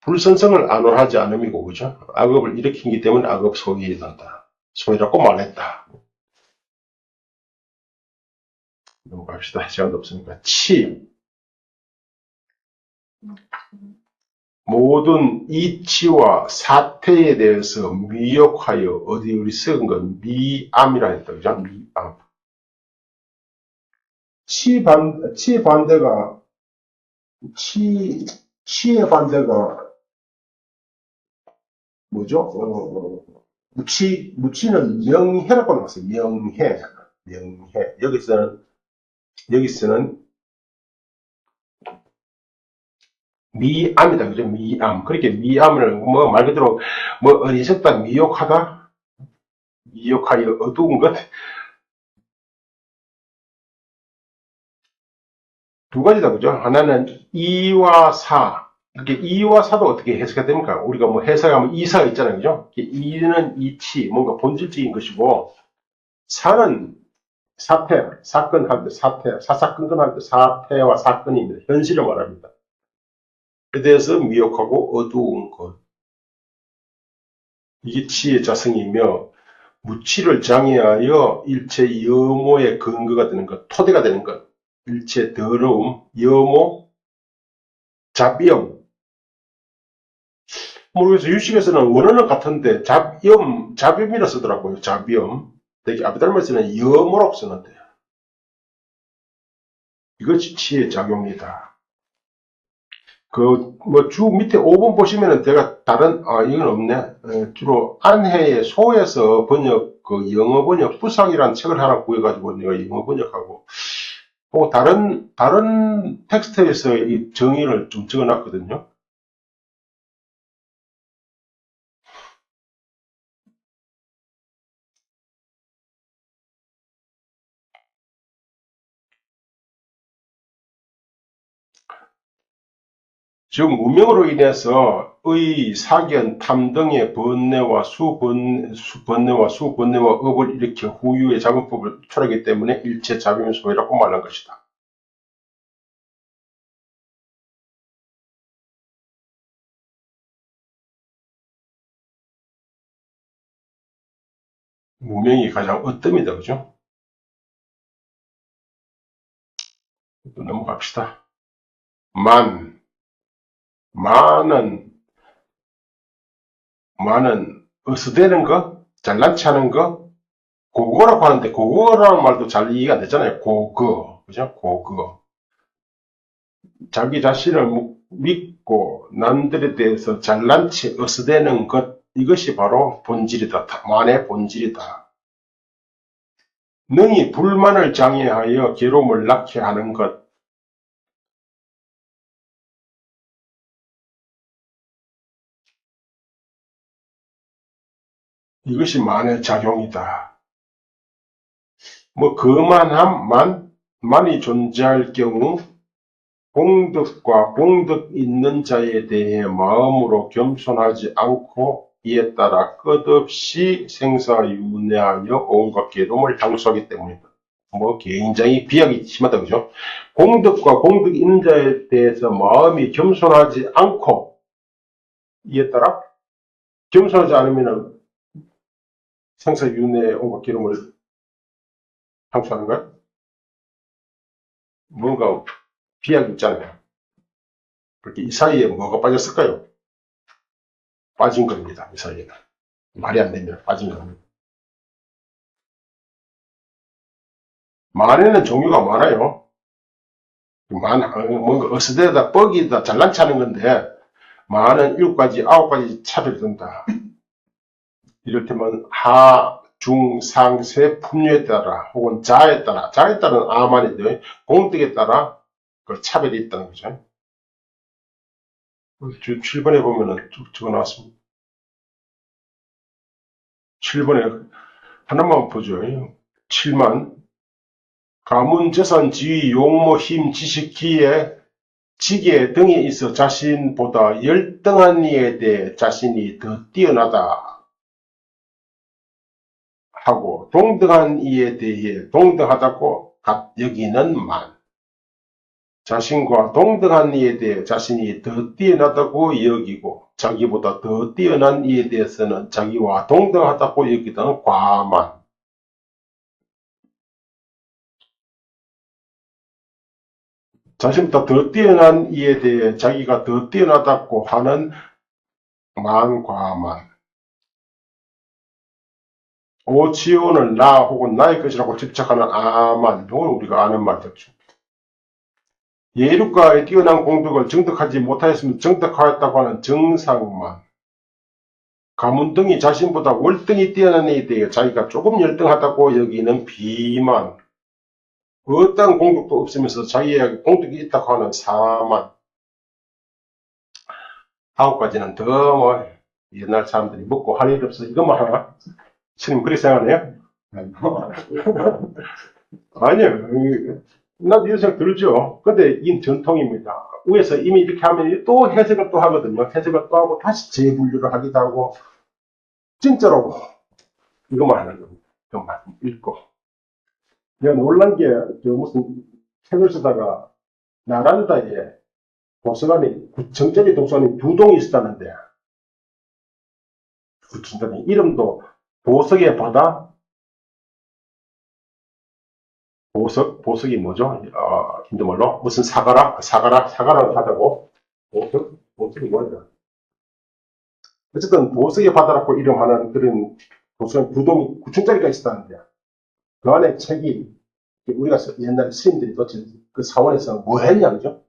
불선성을 안온하지 않음이고, 그죠? 악업을 일으키기 때문에 악업 소유에 된다. 소유라고 말했다. 넘어갑시다. 시간도 없으니까. 모든 이치와 사태에 대해서 미역하여, 어디 우리 쓴 건 미암이라 했다. 그죠? 미암. 반대가, 치의 반대가 뭐죠? 무치는 명해라고 나왔어요. 명해. 여기서는 미암이다. 그죠? 미암. 그렇게 미암을, 말 그대로, 어리석다, 미혹하다, 미혹하여 어두운 것. 두 가지다. 그죠? 하나는 이와 사. 이렇게 이와 사도 어떻게 해석이 됩니까? 우리가 해석하면 이사가 있잖아요. 그죠? 이는 이치, 뭔가 본질적인 것이고, 사는 사건할 때 사사건건할 때 사태와 사건입니다. 현실을 말합니다. 그에 대해서 미혹하고 어두운 것. 이게 치의 자성이며, 무치를 장애하여 일체 염오의 근거가 되는 것, 토대가 되는 것, 일체 더러움, 염오, 잡염. 모르겠어요. 유식에서는 원어는 같은데 잡염이라 쓰더라고요. 잡염. 되게 아비달마에서는 염오라고 쓰는데 이것이 치의 작용이다. 주 밑에 5번 보시면은 제가 이건 없네. 주로 안해의 소에서 영어 번역, 부상이라는 책을 하나 구해가지고 내가 영어 번역하고, 다른 텍스트에서 이 정의를 좀 적어놨거든요. 즉, 무명으로 인해서 의, 사견, 탐 등의 번뇌와 수번뇌와 업을 일으켜 후유의 작용법을 초래하기 때문에 일체 잡음의 소유라고 말한 것이다. 무명이 가장 어뜸이다. 그죠? 넘어갑시다. 만은 어스대는 거, 잘난치 하는 거, 고거라고 하는데, 고거라는 말도 잘 이해가 안 되잖아요. 고거. 그죠? 고거. 자기 자신을 믿고 남들에 대해서 잘난치 어스대는 것, 이것이 바로 본질이다. 만의 본질이다. 능히 불만을 장애하여 괴로움을 낳게 하는 것. 이것이 만의 작용이다. 만이 존재할 경우 공덕과 공덕 있는 자에 대해 마음으로 겸손하지 않고 이에 따라 끝없이 생사윤회하여 온갖 괴로움을 당수하기 때문이다. 굉장히 비약이 심하다. 그죠? 공덕과 공덕 있는 자에 대해서 마음이 겸손하지 않고 이에 따라 겸손하지 않으면 생사윤회에 온갖 괴로움을 당수하는 거야? 뭔가 비약이 있잖아요. 그렇게 이 사이에 뭐가 빠졌을까요? 빠진 겁니다. 이 사이에는. 말이 안 되면 빠진 겁니다. 만에는 종류가 많아요. 뭔가 어스대다, 뻑이다, 잘난치 하는 건데, 만은 7가지, 9가지 차별이 든다. 이를테면 하, 중, 상, 세, 품류에 따라, 혹은 자에 따른 아만인데, 공덕에 따라 그 차별이 있다는 거죠. 7번에 보면은 적어 나왔습니다. 7번에 하나만 보죠. 7만. 가문, 재산, 지위, 용모, 힘, 지식, 기회, 지계 등에 있어 자신보다 열등한 이에 대해 자신이 더 뛰어나다 하고, 동등한 이에 대해 동등하다고 여기는 만. 자신과 동등한 이에 대해 자신이 더 뛰어나다고 여기고, 자기보다 더 뛰어난 이에 대해서는 자기와 동등하다고 여기던 과만. 자신보다 더 뛰어난 이에 대해 자기가 더 뛰어나다고 하는 만과만. 오치오는 나 혹은 나의 것이라고 집착하는 아만. 이건 우리가 아는 말이죠. 예륙가의 뛰어난 공덕을 정득하지 못하였으면 정득하였다고 하는 정상만. 가문등이 자신보다 월등히 뛰어난 애에 대해 자기가 조금 열등하다고 여기는 비만, 어떠한 공덕도 없으면서 자기에게 공덕이 있다고 하는 사만, 9가지는 더 뭐 옛날 사람들이 먹고 할 일 없어 이것만 하나? 스님 그렇게 생각하네요? 아니요. 나도 이런 생각 들죠. 근데 이건 전통입니다. 위에서 이미 이렇게 하면 또 해석을 또 하거든요. 해석을 또 하고 다시 재분류를 하기도 하고 진짜로 이것만 하는 겁니다. 이것만 읽고. 내가 놀란 게 무슨 책을 쓰다가 나란다에 도서관이 정적인 도서관이 2동이 있었다는데 그 진짜니 이름도 보석의 바다. 보석이 뭐죠? 힌두말로 무슨 사가라 바다고. 보석이 뭐냐? 어쨌든 보석의 바다라고 이름하는 그런 도서관 2동이 9층짜리가 있었다는데 그 안에 책이 우리가 옛날에 스님들이 도대체 그 사원에서 뭐 했냐 그죠?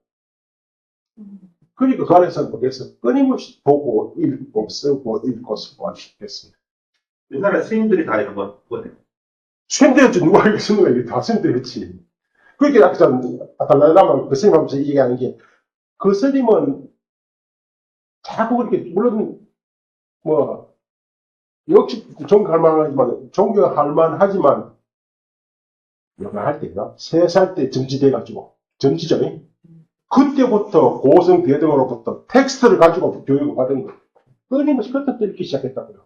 그러니까 그 안에서 거기에서 끊임없이 보고 읽고 쓰고 읽고 쓰고 했습니다. 옛날에 스님들이 다 이런 거 보네요. 스님들이었지 누가 읽겠습니까? 이게 다 스님들이었지. 그렇게 아까 달라이라마 그 스님하면서 얘기하는 게 그 스님은 자꾸 그렇게 물론 뭐 역시 존경할 만하지만 내가 할 때가 3살 때 점지돼가지고 점지죠. 그때부터 고성대등으로부터 텍스트를 가지고 교육을 받은 거예요. 끊임없이 그때부터 읽기 시작했다고요.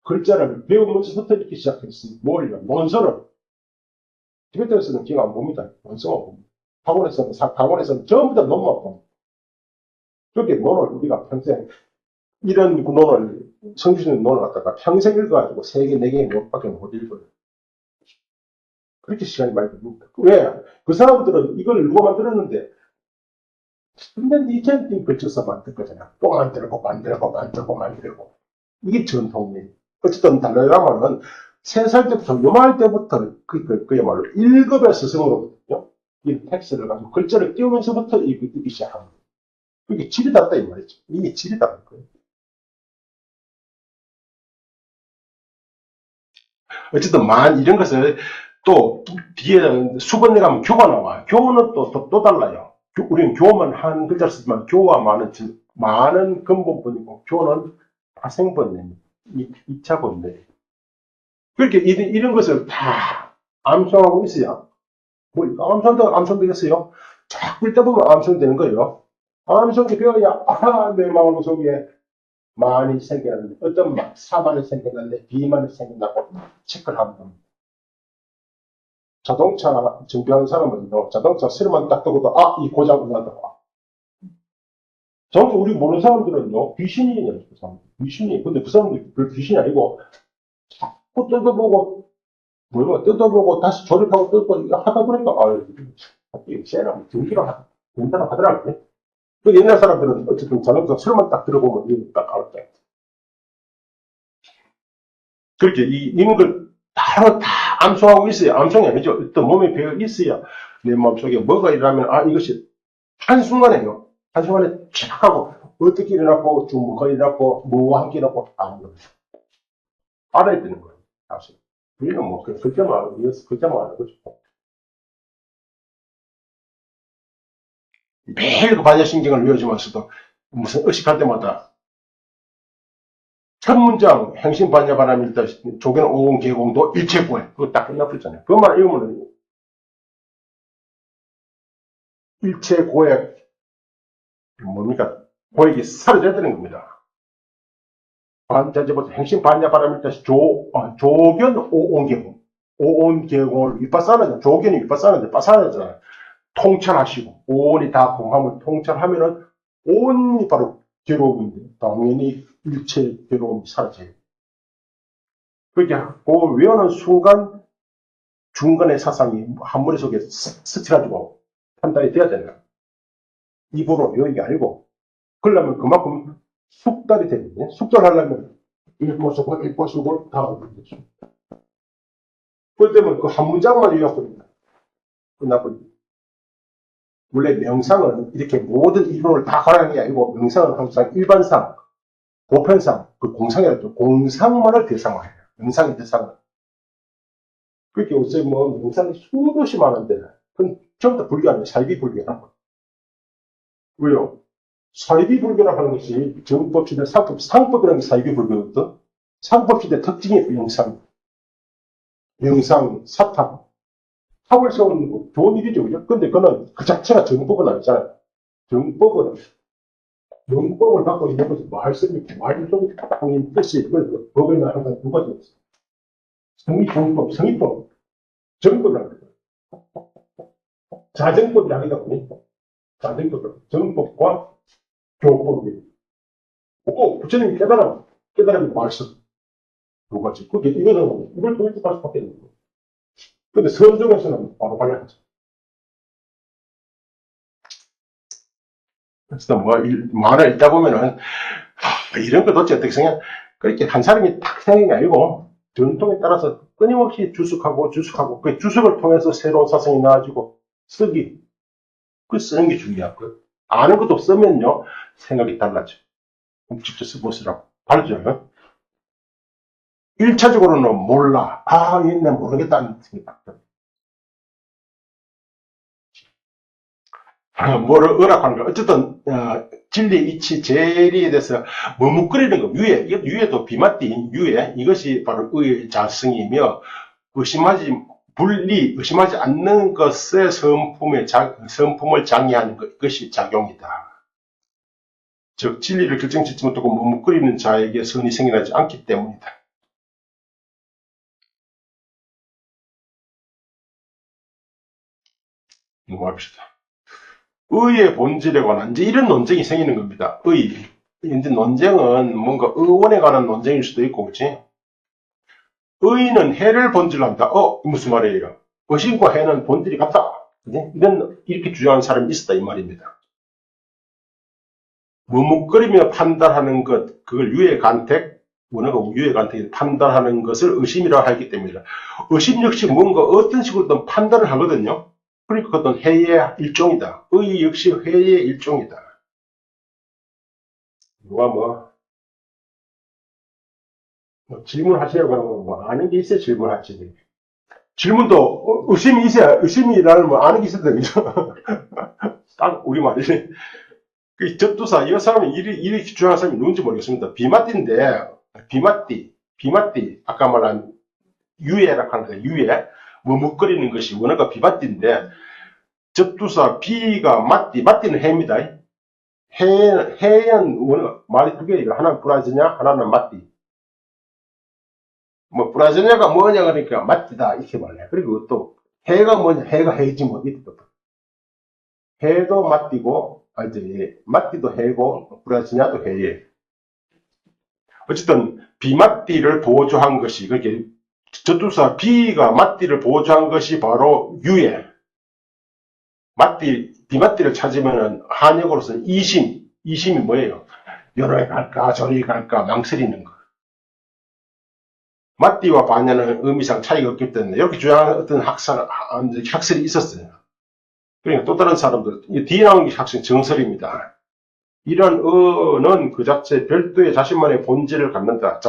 글자를 배우면서부터 읽기 시작했어요. 뭘요? 논설을. 티베트에서는 기억 안 봅니다. 논설만 봅니다. 학원에서는 전부 다 논만 봅니다. 그렇게 논을 우리가 평생 이런 논을 성주시는 논을 갖다가 평생 읽어가지고 3개, 4개 논밖에 못 읽어요. 그렇게 시간이 많이 걸립니다. 왜? 그 사람들은 이걸 누가 만들었는데 10년, 2000년 걸쳐서 만들 거잖아요. 또 만들고. 이게 전통이에요. 어쨌든 달라이라마는 3살 때부터, 요말 때부터, 그야말로 1급의 스승으로부터, 이 텍스트를 가지고 글자를 띄우면서부터 읽기 시작합니다. 그게 질이 닿다, 이 말이죠. 이게 질이 닿는 거예요. 어쨌든 이런 것을 또 뒤에 수번에 가면 교가 나와요. 교는 또 달라요. 우리는 교만 한 글자를 쓰지만 교와 많은 근본본이고 교는 파생본입니다. 2차 본네. 그렇게 이런 것을 다 암송하고 있어야 뭐 암송되겠어요? 자꾸 읽다 보면 암송되는 거예요. 암송이 되어야 내 마음속에 만이 생겨났는데 어떤 사만이 생겨났는데 비만이 생겨나고 체크를 하면 됩니다. 자동차 정비하는 사람은요, 자동차 세로만 딱 뜨고도, 이 고장 나다. 자동차 우리 모르는 사람들은요, 귀신이에요, 그 사람. 귀신이. 근데 그 사람들이 별 귀신이 아니고, 자꾸 뜯어보고, 다시 조립하고 뜯고, 하다 보니까, 이게 쎄나, 정비가 된다고 하더라고요. 그 옛날 사람들은 어쨌든 자동차 세로만 딱 들어보면, 이거 딱 알았다. 그렇게, 이런 걸 다 암송하고 있어요. 암송이 아니죠. 어떤 몸에 배어 있어야 내 마음속에 뭐가 일어나면 이것이 한순간에요. 한순간에 촥 하고 어떻게 일어났고 뭐가 일어났고 뭐와 함께 일어났고 알아야 되는 거예요. 사실. 우리는 뭐 글자만 하는 거죠. 매일 그 반야신경을 외워주면서도 무슨 의식할 때마다 첫 문장 행신반야바람일다 조개는 오공개공도 일체고해. 그거 딱 끝나버렸잖아요. 그것만 읽으면 일체고해 뭡니까? 고액이 사라져야 되는 겁니다. 반자제부터 행신반야바람일다 조견 오온개공. 오온개공을 윗바사나죠. 조견이 윗바사나인데 바사나잖아요. 통찰하시고 오온이 다 공함을 통찰하면은 오온이 바로 괴로움인데 당연히 일체 괴로움이 사라져요. 그렇게 그 외우는 순간 중간의 사상이 한머리 속에 스쳐가지고 판단이 돼야 되는 거예요. 입으로 외우는 게 아니고 그러려면 그만큼 숙달이 되거든요. 숙달하려면 읽고 쓰고 다 오는거죠. 그럴 때면 그 한 문장만 외웠거든요. 끝나버립니다. 원래 명상은 이렇게 모든 이론을 다 가라는 게 아니고 명상은 항상 일반상 보편상, 그 공상이라죠. 공상만을 대상화해요. 영상의 대상을. 그렇게 요새 뭐 영상이 수도시 많은데, 그건 전부 다 불교 아니에요. 사이비 불교라는 거. 왜요? 사이비 불교라고 하는 것이 정법 시대 상법이라는 게 사이비 불교거든. 상법 시대 특징이 영상, 사탐. 탑을 세우는 거 좋은 일이죠. 그죠? 근데 그는 그 자체가 정법은 아니잖아요. 정법은 영법을 갖고 있는 것은 말씀이 말종이 당인 뜻이 법에는 항상 두 가지 있어요. 성의정법, 성의법, 정법이라는 거예요. 자정법이 아니다 보니 자정법, 정법과 교법이 꼭 부처님이 깨달음이 말씀 두 가지. 그게 이거는 이걸 도입할 수밖에 없는 거예요. 근데 선종에서는 바로 발견하죠. 그래서 뭐 말을 읽다 보면은 이런 거 도대체 어떻게 생각? 그렇게 한 사람이 딱 생각이 아니고 전통에 따라서 끊임없이 주석하고 그 주석을 통해서 새로운 사상이 나와지고 쓰기 그 쓰는 게 중요하고 아는 것도 쓰면요 생각이 달라져. 그럼 직접 써보시라고 다르죠. 1차적으로는 몰라. 얘 모르겠다는 생각이 딱 들어요. 뭐를 의락하는 거. 어쨌든, 진리, 이치, 재리에 대해서 머뭇거리는 거. 유예도 비마띠, 유예. 이것이 바로 의의 자성이며, 의심하지 않는 것의 성품을 장애하는 것. 이것이 작용이다. 즉, 진리를 결정짓지 못하고 머뭇거리는 자에게 선이 생겨나지 않기 때문이다. 넘어갑시다. 의의 본질에 관한 이제 이런 논쟁이 생기는 겁니다. 이제 논쟁은 뭔가 의원에 관한 논쟁일 수도 있고, 그렇지? 의는 해를 본질로 합니다. 무슨 말이에요? 의심과 해는 본질이 같다. 그치? 이렇게 주장하는 사람이 있었다 이 말입니다. 머뭇거리며 판단하는 것, 그걸 유해간택, 원어가 유해간택이 판단하는 것을 의심이라고 하기 때문이다. 의심 역시 뭔가 어떤 식으로든 판단을 하거든요. 그러니까 그것은 해의 일종이다. 의 역시 회의 일종이다. 누가 질문하시려고 하는 건 아는 게 있어야 질문하지. 질문도 의심이 있어야 의심이라는 아는 게 있어야 되죠. 딱 우리말이지. 그 접두사 이 사람이 이리 주장하는 사람이 누군지 모르겠습니다. 비마띠 아까 말한 유예라고 하는 거예요. 유예 머뭇거리는 것이 원어가 비마띠인데 접두사 비가 마띠는 해입니다. 해는 원어 말이 두 개예요. 하나는 브라지냐 하나는 마띠. 브라지냐가 뭐냐 그러니까 마띠다 이렇게 말해요. 그리고 또 해가 뭐냐 해가 해지 뭐 이렇게 또 해도 마띠고 이제 마띠도 해고 브라지냐도 해예요. 어쨌든 비마띠를 보조한 것이 그렇게 저투사 비가 마띠를 보조한 것이 바로 유예. 비마띠를 찾으면은 한역으로서는 이심이 뭐예요? 여기에 갈까 저리 갈까 망설이는 거. 마띠와 바냐는 의미상 차이가 없기 때문에 이렇게 주장하는 어떤 학설이 있었어요. 그러니까 또 다른 사람들 뒤에 나온 게 학생 정설입니다. 이런 어는 그 자체 별도의 자신만의 본질을 갖는다.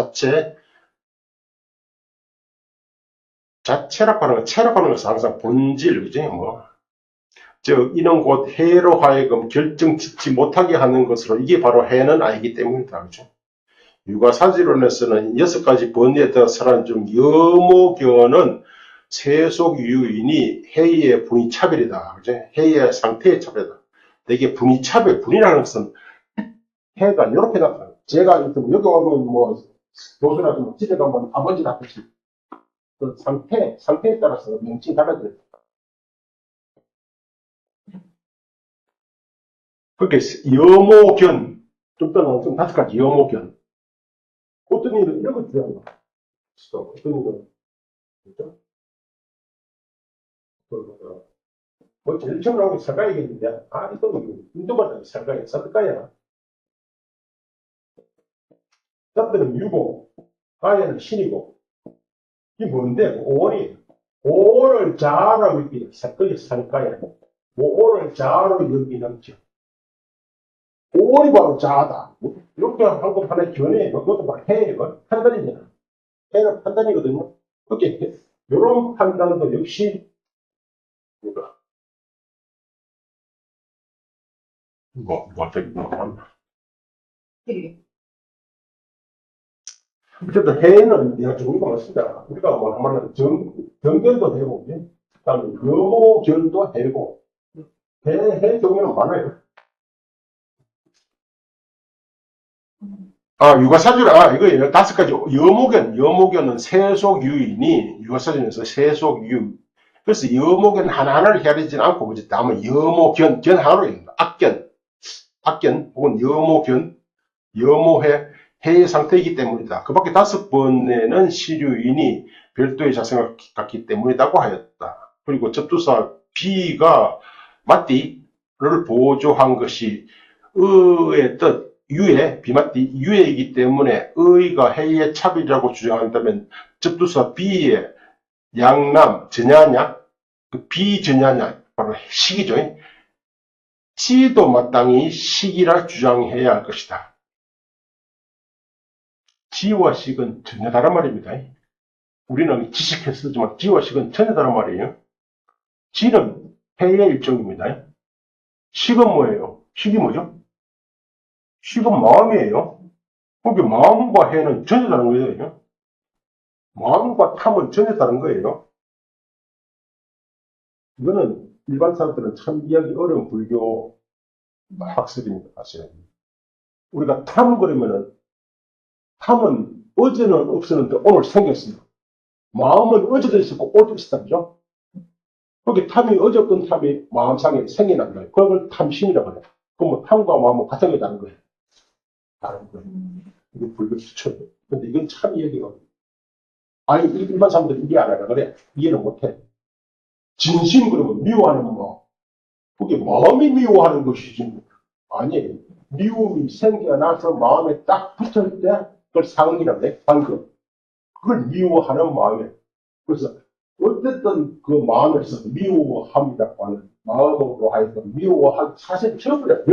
체라고 하는 것은 항상 본질, 그지? 즉, 이는 곧 해로 하여금 결정 짓지 못하게 하는 것으로 이게 바로 해는 아니기 때문이다. 그죠? 육아사지론에서는 6가지 번뇌에 따라 살아는 중 여모견은 세속 유인이 해의 분위차별이다. 그죠? 해의 상태의 차별이다. 되게 분이라는 것은 해가 이렇게 나타나요. 제가 여기 오면 교수나 집에 가면 아버지 같듯이 그 상태에 따라서 명칭이 달라져요. 그렇게 여모견, 좀 5가지 여모견. 어떤 일은 이런 거 주장해요. 어떤 일은, 그죠? 제일 처음 나온 게 설가이겠는데, 이건 인도받는 설가야. 잡들은 유고, 가야는 신이고, 이게 뭔데? 5월이 5월을 자로 여기는 그게 설가야. 5월을 자로 여기는 죠. 오리 바로 자다. 이렇게 한 것 하나의 견해예요. 그것도 막 해예요. 판단이잖아. 해는 판단이거든요. 그렇게, 이런 판단도 역시, 뭐가, 어떻게, 어쨌든 해는 내가 종류가 많습니다. 우리가 뭐 하면은 정견도 해고, 그 다음에 여모견도 해고, 해 종류는 많아요. 이거예요. 5가지. 여모견은 세속유인이, 육아사전에서 세속유. 그래서 여모견 하나하나를 해야 되지 않고, 그지? 다음은 견 하나로 있습니다. 악견, 혹은 여모해, 해의 상태이기 때문이다. 그 밖에 5번에는 시류인이 별도의 자성을 갖기 때문이라고 하였다. 그리고 접두사 B가 맞디를 보조한 것이 의의 뜻, 비맞디, 유해이기 때문에 의가 해의 차별이라고 주장한다면 접두사 B의 양남, 전야냐, 그 비전야냐, 바로 식이죠. 지도 마땅히 식이라 주장해야 할 것이다. 지와 식은 전혀 다른 말입니다. 우리는 지식해 쓰지만 지와 식은 전혀 다른 말이에요. 지는 해의 일종입니다. 식은 뭐예요? 식이 뭐죠? 식은 마음이에요. 거기 마음과 해는 전혀 다른 거예요. 마음과 탐은 전혀 다른 거예요. 이거는 일반 사람들은 참 이해하기 어려운 불교 학습입니다. 사실은. 우리가 탐 그러면은 탐은 어제는 없었는데 오늘 생겼어요. 마음은 어제도 있었고 오늘도 있었죠. 거기 탐이 어제 없던 탐이 마음상에 생겨난 거예요. 그걸 탐심이라고 해요. 그럼 탐과 마음은 같은 게 다른 거예요. 다른 거예요. 이게 불교 수첩이에요. 근데 이건 참 이해하기가 어려워요. 아니, 일반 사람들이 이해 안 하라 그래. 이해를 못 해. 진심 그러면 미워하는 뭐. 그게 마음이 미워하는 것이지. 아니에요. 미움이 생겨나서 마음에 딱 붙을 때 그걸 상이라고 해. 상금. 그걸 미워하는 마음이에요. 그래서 어쨌든 그 마음에서 미워함이라고 하는 마음으로 하여금 미워한 사실 처음이야.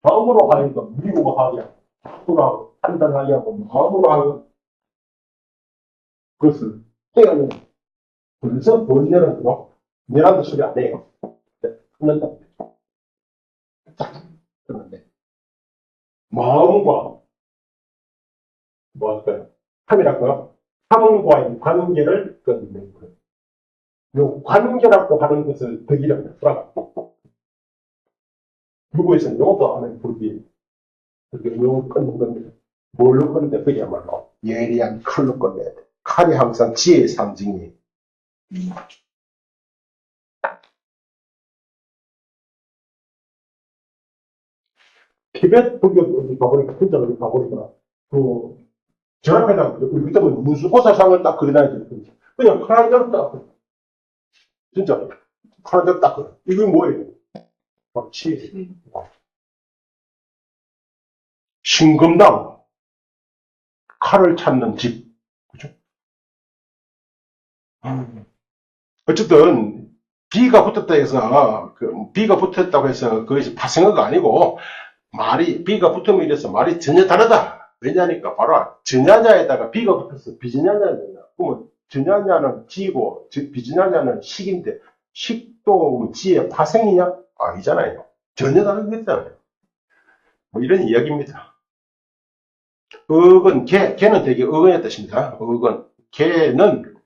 마음으로 하여금 미워하게 하고 마음으로 판단하게 하고 마음으로 하여금 그것을 해가는 그래서 번뇌는 미안한 소리 안 해요. 끊는다. 그런데 마음과 뭐 할까요? 탐이라고요? 탐과의 관계를 끊는 거예요. 요 관계라고 하는 것을 덕이라고 하더라고요. 누구에서는 요것도 하는 법이 그게 요 끊는 건데 뭘로 끊는데 그야말로 예리한 칼로 끊어야 돼. 칼이 항상 지혜의 상징이에요. 티베트 불교 어디 가보니까 진짜 어디 가보니까 그 저앞에다 우리 밑에 보면 무수보살상을 딱 그려놔야 돼. 그냥 칼 한 장 딱 진짜 칼 한 장 딱 그려. 이게 뭐예요? 바로 지혜. 신금당 칼을 찾는 집. 그죠? 어쨌든 비가 붙었다 해서 비가 붙었다고 해서 그것이 파생어가 아니고 비가 붙으면 이래서 말이 전혀 다르다. 왜냐니까 바로 전야냐에다가 비가 붙어서 비전야냐냐. 그러면 전야냐는 지고 비전야냐는 식인데 식도 지의 파생이냐? 아니잖아요. 전혀 다른 거잖아요. 뭐 이런 이야기입니다. 개는 되게 어근의 뜻입니다. 어근. 개는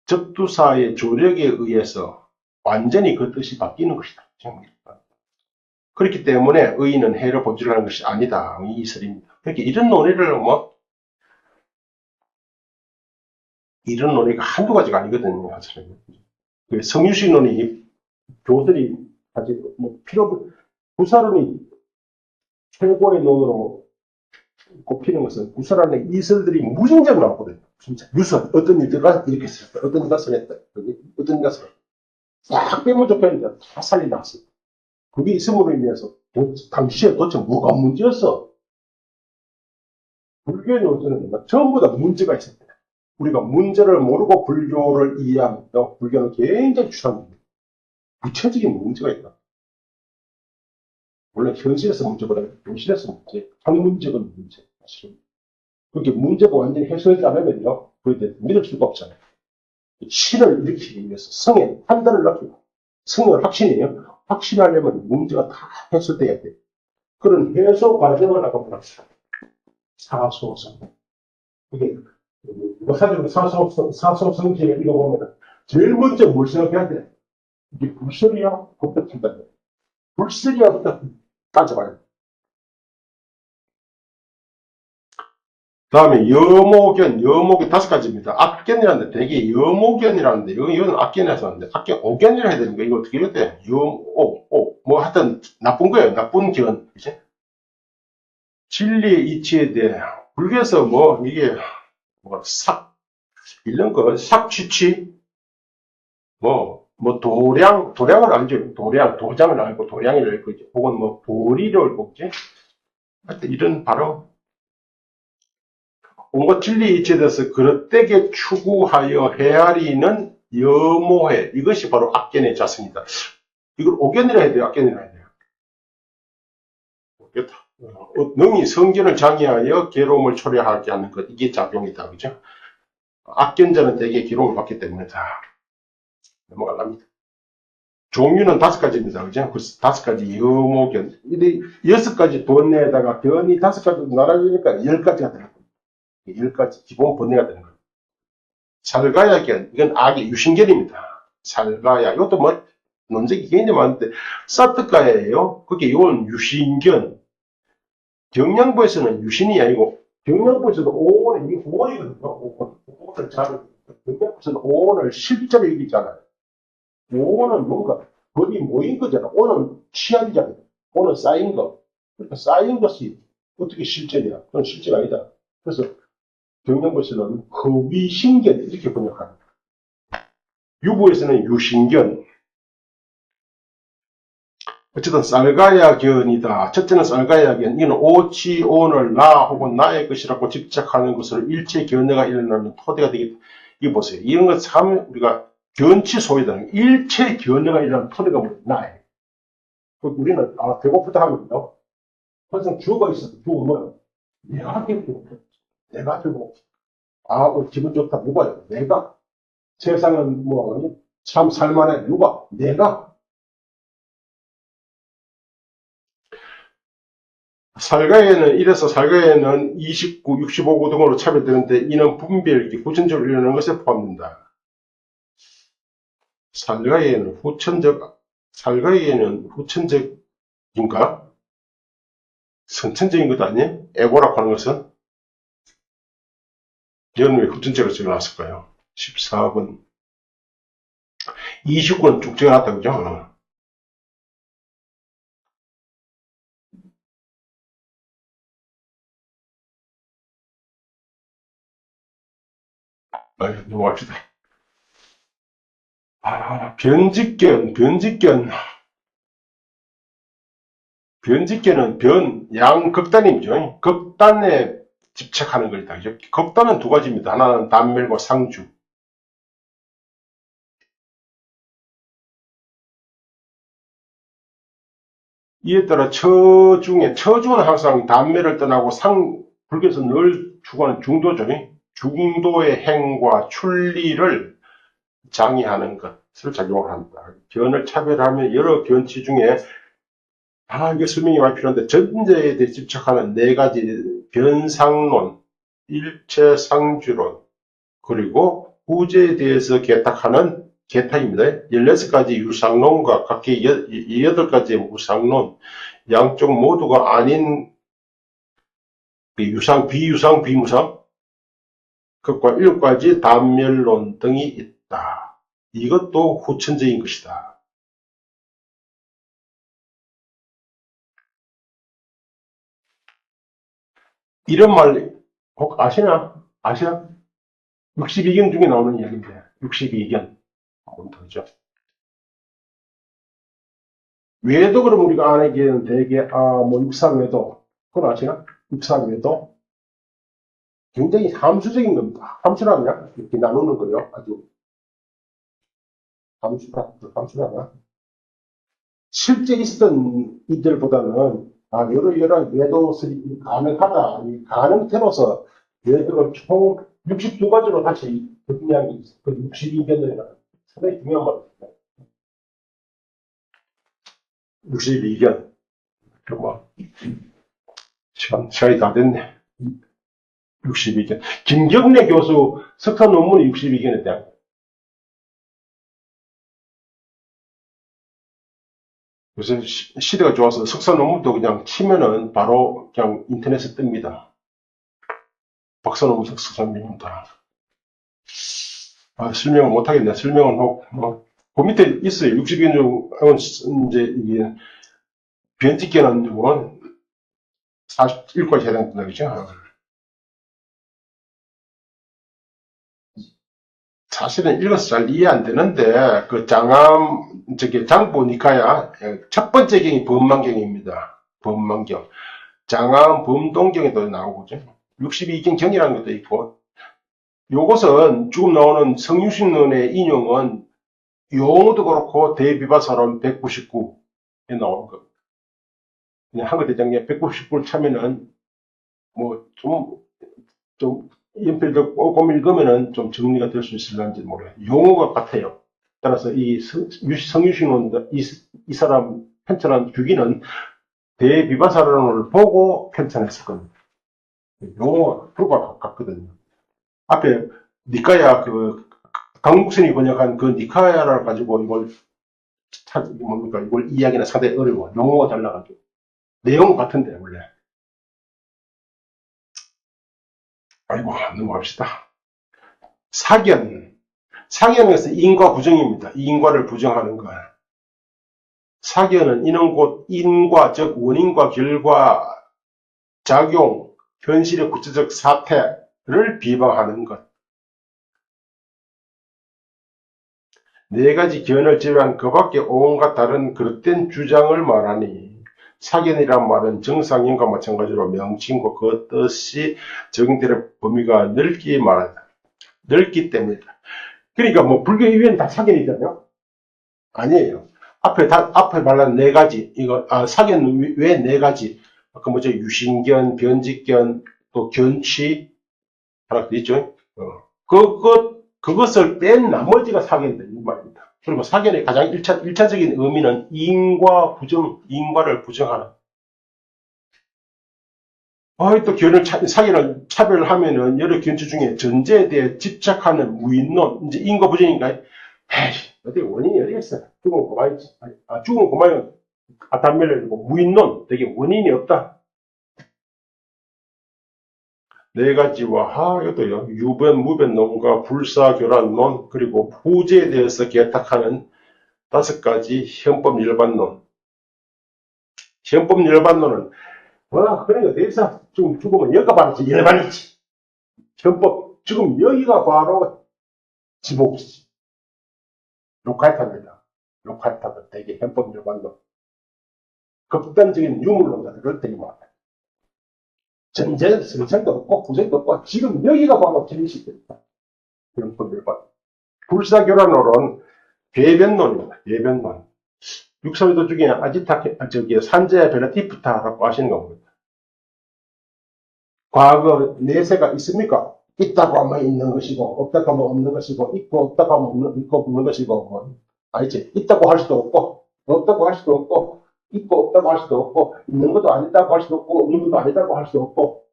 접두사의 조력에 의해서 완전히 그 뜻이 바뀌는 것이다. 그렇기 때문에 의인은 해를 본질하는 것이 아니다. 이 이설입니다. 그렇게 이런 논의를 이런 논의가 한두 가지가 아니거든요. 그 성유식 논의 교설이 사실 구사론이 최고의 논으로 꼽히는 것은 구사론의 이설들이 무진장 나오거든요. 진짜 유설 어떤 일들가 이렇게 썼다. 어떤 일가 써냈다. 어떤 일가 써냈다. 싹 빼면 좁혔는데 다 살려놨어요. 그게 있음으로 인해서 당시에 도대체 뭐가 문제였어? 불교의 논제는 전부 다 문제가 있습니다. 우리가 문제를 모르고 불교를 이해하면 불교는 굉장히 추상입니다. 구체적인 문제가 있다. 원래 현실에서 문제보다 현실에서 문제, 학문적인 문제. 사실은. 그렇게 문제가 완전히 해소되지 않으면요, 그에 믿을 수가 없잖아요. 신을 일으키기 위해서 성의 판단을 낳고, 성을 확신이에요. 확신하려면 문제가 다 해소돼야 돼요. 그런 해소 과정을 하고 있어요. 사소성. 이게, 사소성지를 읽어보면, 제일 먼저 뭘 생각해야 돼? 이게 불설이야부터 판단해. 불설이야부터 따져봐야 돼. 다음에 여모견 5가지입니다. 악견이라는데 되게 여모견이라는데 이건 악견이라서 하는데 악견 오견이라 해야 되는 거 이거 어떻게 해야 돼? 뭐 하여튼 나쁜 거예요. 나쁜 견 이제 진리의 이치에 대해 불교에서 뭐 이게 뭐 이런 거 삭취치 뭐 도량을 알죠. 도장을 알고 도량을 알고 이제 혹은 뭐 보리를 알고 이제 하여튼 이런 바로 온갖 진리 이치에 대해서 그릇되게 추구하여 헤아리는 여모해. 이것이 바로 악견의 자성이다. 이걸 오견이라 해야 돼요? 악견이라 해야 돼요? 모르겠다. 능히 성견을 장애하여 괴로움을 초래하게 하는 것. 이게 작용이다. 그죠? 악견자는 대개 괴로움을 받기 때문에 다 넘어가랍니다. 종류는 5가지입니다. 그죠? 그래서 5가지 여모견. 6가지 번뇌에다가 견이 5가지 나눠지니까 10가지가 되는 겁니다. 10가지 기본 번뇌가 되는 겁니다. 살가야견, 이건 악의 유신견입니다. 살가야, 이것도 뭐, 논쟁이 굉장히 많은데, 사트가야예요. 그게 이건 유신견. 경량부에서는 유신이 아니고, 경량부에서도 오원이, 이게 오원이거든요. 오원을 경량부에서는 오원을 실제로 얘기잖아요. 오원은 뭔가, 법이 모인 거잖아. 오는 취향이잖아요. 오는 쌓인 거. 그러니까 쌓인 것이 어떻게 실제냐. 그건 실제가 아니다. 그래서, 경량부에서는 허위신견, 이렇게 번역합니다. 유부에서는 유신견. 어쨌든 쌀가야견이다. 첫째는 쌀가야견. 이는 오치, 오늘, 나 혹은 나의 것이라고 집착하는 것으로 일체 견해가 일어나는 토대가 되겠다. 이거 보세요. 이런 거 참 우리가 견치소이다. 일체 견해가 일어나는 토대가 뭐예요? 나예요. 우리는 배고프다 하면요. 항상 주어가 있어. 주어 뭐예요? 내가 배고프다. 내가 배고프다. 기분 좋다. 누가요? 내가. 세상은 뭐 참 살만해. 누가? 내가. 이래서 살가에는 29, 65구 등으로 차별되는데 이는 분별기, 후천적으로 일어나는 것에 포함된다. 살가에는 후천적인가? 선천적인 것도 아니에요? 에고라고 하는 것은? 얘는 왜 후천적으로 적어놨을까요? 14번. 29는 쭉 적어놨다, 그죠? 넘어갑시다. 변직견은 양극단이죠. 극단에 집착하는 것이다. 그죠? 극단은 2가지입니다. 하나는 단멸과 상주. 이에 따라 처중은 항상 단멸을 떠나고 불교에서 늘 추구하는 중도죠. 중도의 행과 출리를 장애하는 것을 작용을 합니다. 견을 차별하면 여러 견치 중에 이게 설명이 많이 필요한데 전제에 대해 집착하는 4가지 변상론, 일체상주론, 그리고 후제에 대해서 개탁하는 개탁입니다. 16가지 유상론과 각기 8가지의 무상론, 양쪽 모두가 아닌 유상, 비유상, 비무상, 것과 7가지 단멸론 등이 있다. 이것도 후천적인 것이다. 이런 말 혹 아시나? 62견 중에 나오는 이야기인데 62견 한번 더죠. 외도 그럼 우리가 아는 게 되게 뭐 육사외도 그건 아시나? 육사외도 굉장히 함수적인 겁니다. 함수라면 이렇게 나누는 거예요. 아주 함수라나 실제 있었던 이들보다는 여러 궤도설이 가능하다. 이 가능태로서 궤도를 총 62가지로 다시 정리한 그 62견이라는 상당히 중요한 말입니다. 62견. 시간이 다 됐네. 62견. 김경래 교수 석사 논문이 62견에 대한 요새 시대가 좋아서 석사 논문도 그냥 치면은 바로 그냥 인터넷에 뜹니다. 박사 논문, 석사 논문 다. 설명을 못하겠네. 설명은 그 밑에 있어요. 60개 중은 이제 이게 변직견한 건 41과에 해당된다, 그죠? 사실은 읽어서 잘 이해 안 되는데, 장부 니카야, 첫 번째 경이 범만경입니다. 범만경. 장암 범동경에도 나오고죠. 62경 경이라는 것도 있고, 요것은 지금 나오는 성유신론의 인용은 용어도 그렇고 대비바사론 199에 나오는 겁니다. 그냥 한글대장에 199를 차면은 좀 연필도 꼼꼼히 읽으면은 좀 정리가 될 수 있을런지 모르겠어요. 용어가 같아요. 따라서 이 성유신론 이 사람 편찬한 규기는 대비바사론을 보고 편찬했을 겁니다. 용어가 불과 같거든요. 앞에 니카야 강국선이 번역한 그 니카야를 가지고 이걸 이걸 이야기나 상당히 어려워. 용어가 달라가지고. 내용은 같은데, 원래. 아이고, 넘어갑시다. 사견. 사견은 인과 부정입니다. 인과를 부정하는 것. 사견은 이는 곧 인과, 즉 원인과 결과, 작용, 현실의 구체적 사태를 비방하는 것. 네 가지 견을 제외한 그 밖에 온갖 다른 그릇된 주장을 말하니 사견이란 말은 정상인과 마찬가지로 명칭과 그 뜻이 적용되는 범위가 넓기 말한다. 넓기 때문이다. 그러니까 불교 이외에는 다 사견이잖아요. 아니에요. 앞에 말한 네 가지 사견 왜 네 가지? 아까 유신견, 변직견, 또 견취 하나 더 있죠. 그것을 뺀 나머지가 사견이다 이 말입니다. 그리고 사견의 가장 1차적인 의미는 인과를 부정하는. 또 사견을 차별하면은 여러 견주 중에 전제에 대해 집착하는 무인론, 이제 인과 부정인가? 에이, 어떻게 원인이 어디 있어? 죽으면 그만이지. 죽으면 그만이면 담배를 무인론, 되게 원인이 없다. 네 가지와 이것도요. 유변, 무변론과 불사교란론, 그리고 후제에 대해서 개탁하는 5가지 현법 일반론. 현법 일반론은 그러니까 대사 지금 죽으면 여기가 바로 일반이지. 현법 지금 여기가 바로 지목이지. 로카이타입니다. 로카이타가 되게 현법 일반론. 극단적인 유물론자들을 되게 많아요. 전제는 선생도 없고 후생도 없고 지금 여기가 바로 진실입니다. 현법 일반. 불사교란론은 배변론입니다. 배변론. 육설도 중에 산재 베네티프타라고 하시는 겁니다. 과거 내세가 있습니까? 있다고 하면 있는 것이고, 없다고 하면 없는 것이고, 있고 없다고 하면 있고 없는 것이고, 알지? 있다고 할 수도 없고, 없다고 할 수도 없고, 있고 없다고 할 수도 없고, 있는 것도 아니다고 할 수도 없고, 없는 것도 아니다고 할 수도 없고.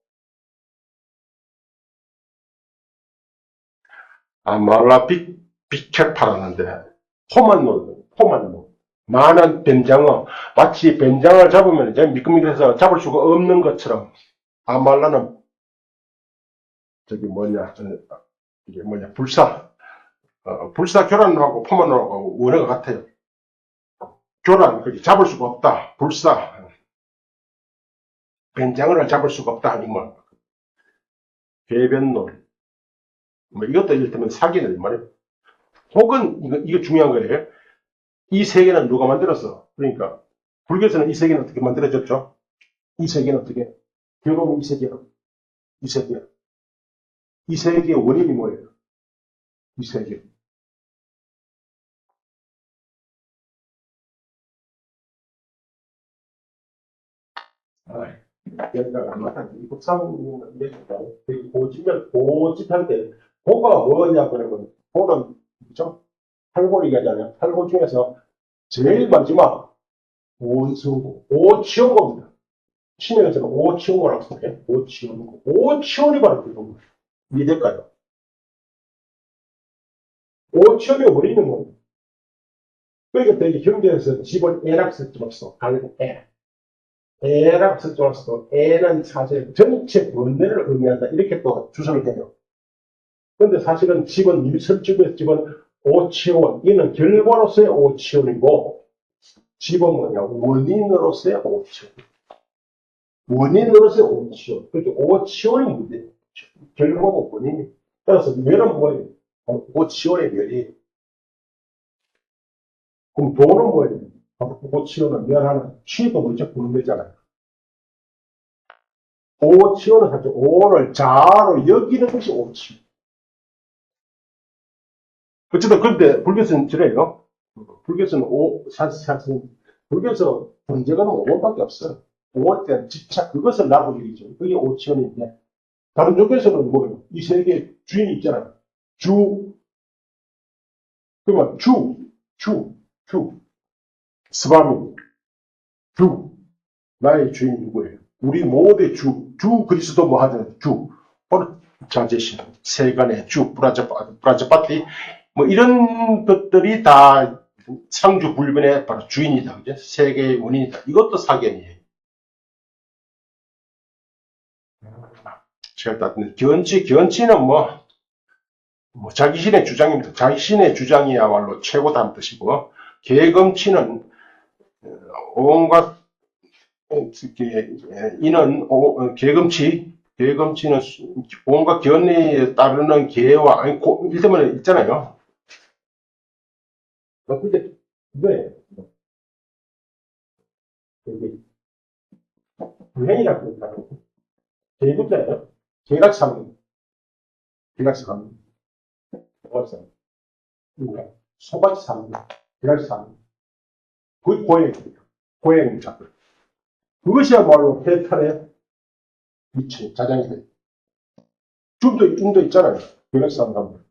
말라 비케파라는데, 포만론. 많은 뱀장어, 마치 뱀장어를 잡으면 이제 미끌미끌해서 잡을 수가 없는 것처럼, 아말라는 불사 교란하고 포만론하고 원어가 같아요. 교란, 잡을 수가 없다. 불사, 뱀장어를 잡을 수가 없다 하는 말. 배변론, 이것도 이를테면 사기는 말이에요. 혹은 이거 중요한 거예요. 이 세계는 누가 만들었어? 그러니까 불교에서는 이 세계는 어떻게 만들어졌죠? 이 세계는 어떻게? 결국 이 세계의 원인이 뭐예요? 이 세계. 그러니까 이북삼 얘기가 고집할 때 고가 뭐냐 그러면 고는 그죠? 팔고리가잖아요. 팔고 중에서 제일 마지막 오승고 오치원고입니다. 신약에서는 오치원고라고 써요. 오치원고 오치원이 바로 그런 거예요. 이해될까요? 오치원이 어리는 거예요. 그러니까 되게 경제에서 집은 애락설정으로서 가는 애락설정으로서 애는 사실 전체 번뇌를 의미한다 이렇게 또 주장을 해요. 근데 사실은 집은 설정에서 집은 오치원 이는 결과로서의 오치원이고 집은 뭐냐 원인으로서의 오치원 원인으로서의 오치원 그렇게 오치원이 문제 결과고 원인이 따라서 멸은 뭐예요? 오치원의 멸이 그럼 도는 뭐예요? 오치원은 멸하는 취도 먼저 분배잖아요. 오치원은 사실 오를 자아로 여기는 것이 오치원. 어쨌든 그런데 불교에서는 저래요. 불교에서는 불교에서 문제가 오원밖에 없어요. 오월 때는 집착 그것을 나고 얘기죠. 그게 오치원인데 다른 종교에서는 뭐예요? 이 세계에 주인이 있잖아요. 그러면 스바미, 나의 주인이 누구예요? 우리 모두의 주 그리스도 뭐 하든 바로 자제신, 세간의 브라자파티, 뭐 이런 것들이 다 상주 불변의 바로 주인이다. 그죠? 세계의 원인이다. 이것도 사견이에요. 제가 땄는데, 견치는 자기신의 주장입니다. 자기신의 주장이야말로 최고다는 뜻이고, 계검치는 온갖 이는 계검치는 온갖 견해에 따르는 계와 이때만 있잖아요. 근데 왜 불행이라고 그러잖아요. 계급자예요. 개같이 하는 개같이 하는 소같이 사는 개같이 사는 그게 고행입니다. 그것이야말로 해탈의 미친 자장이 돼. 줌도 있잖아요. 개같이 사는 사람들.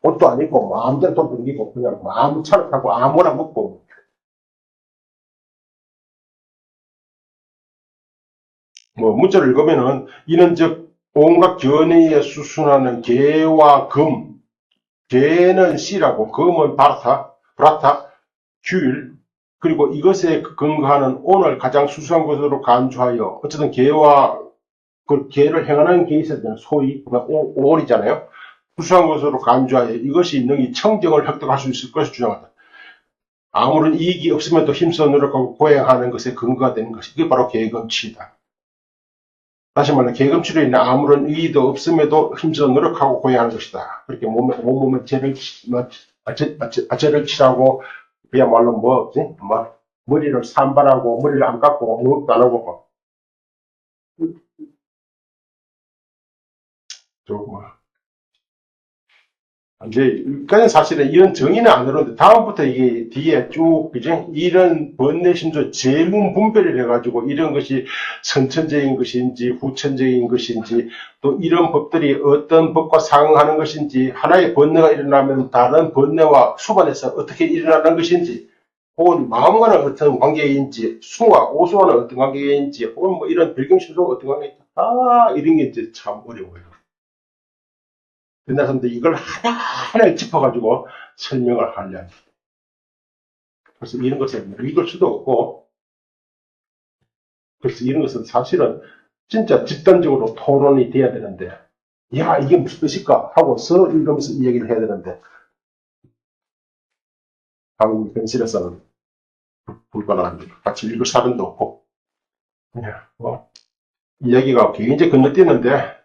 옷도 안 입고 마음대로 돈 댕기고 그냥 마음 차를 타고 아무나 먹고 문자를 읽으면은 이는 즉 온갖 견해에 수순하는 개와 금 개는 씨라고 금은 브라타 규일 그리고 이것에 근거하는 오늘 가장 수수한 것으로 간주하여 어쨌든 개와 그 개를 행하는 게 있어야 되는 소위 오온이잖아요. 수수한 것으로 간주하여 이것이 능히 청정을 획득할 수 있을 것을 주장한다. 아무런 이익이 없음에도 힘써 노력하고 고행하는 것에 근거가 되는 것이 그게 바로 계검치이다. 다시 말해 계검치로 인해 아무런 의의도 없음에도 힘써 노력하고 고행하는 것이다. 그렇게 온몸에 죄를 치라고 그야말로 머리를 산발하고 머리를 안 깎고 무엇도 안 하고 이제 그냥 사실은 이런 정의는 안 그러는데 다음부터 이게 뒤에 쭉 그죠? 이런 번뇌심도 재문 분별을 해가지고 이런 것이 선천적인 것인지 후천적인 것인지 또 이런 법들이 어떤 법과 상응하는 것인지 하나의 번뇌가 일어나면 다른 번뇌와 수반해서 어떻게 일어나는 것인지 혹은 마음과는 어떤 관계인지 수와 오수와는 어떤 관계인지 혹은 뭐 이런 별경심소가 어떤 관계인지 이런 게 이제 참 어려워요. 그런데 이걸 하나하나 짚어가지고 설명을 하려니. 그래서 이런 것을 읽을 수도 없고, 그래서 이런 것은 사실은 진짜 집단적으로 토론이 돼야 되는데, 야, 이게 무슨 뜻일까? 하고 서로 읽으면서 이야기를 해야 되는데, 한국 현실에서는 불가능합니다. 같이 읽을 사람도 없고, 이야기가 굉장히 건너뛰는데,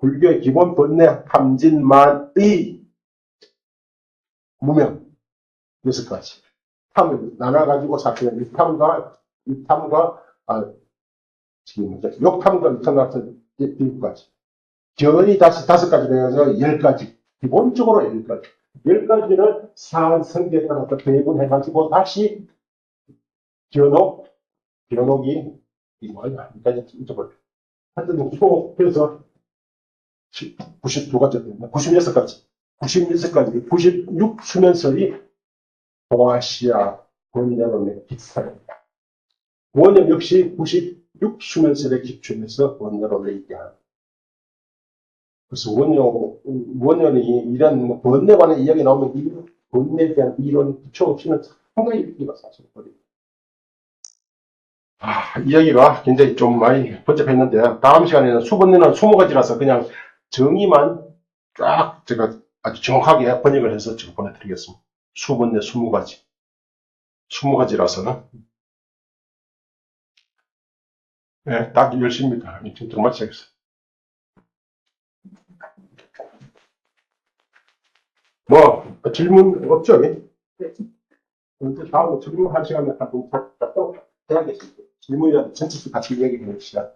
불교의 기본 번뇌 탐진만의 무명 6가지 탐을 나눠가지고 사실은 육탐과 욕탐과 육탐 같은 7가지 견이 다섯 가지로 해서 10가지 기본적으로 10가지 10가지를 사한 성격에 따라서 배분해가지고 다시 견옥 기록이, 이 뭐야, 여기까지 잊어버려. 하여튼, 그래서 92가지, 96가지, 96가지, 96 수면설이 동아시아 원내론에 비슷합니다. 원년 역시 96 수면설에 기초해서 원내론을 얘기합니다. 그래서 원년이 이런 뭐 번뇌 관의 이야기 나오면 이 번뇌에 대한 이론 기초 없이는 상당히 읽기가 사실거든요. 이야기가 굉장히 좀 많이 복잡했는데 다음 시간에는 수번뇌는 20가지라서 그냥 정의만 쫙 제가 아주 정확하게 번역을 해서 지금 보내드리겠습니다. 수번뇌 20가지. 20가지라서 네, 딱 10시입니다. 지금 정말 시작했어요. 뭐 질문 없죠? 네. 다음에 질문할 시간에 또 해야겠습니다. 질문이라도 전체적 같이 얘기해 봅시다.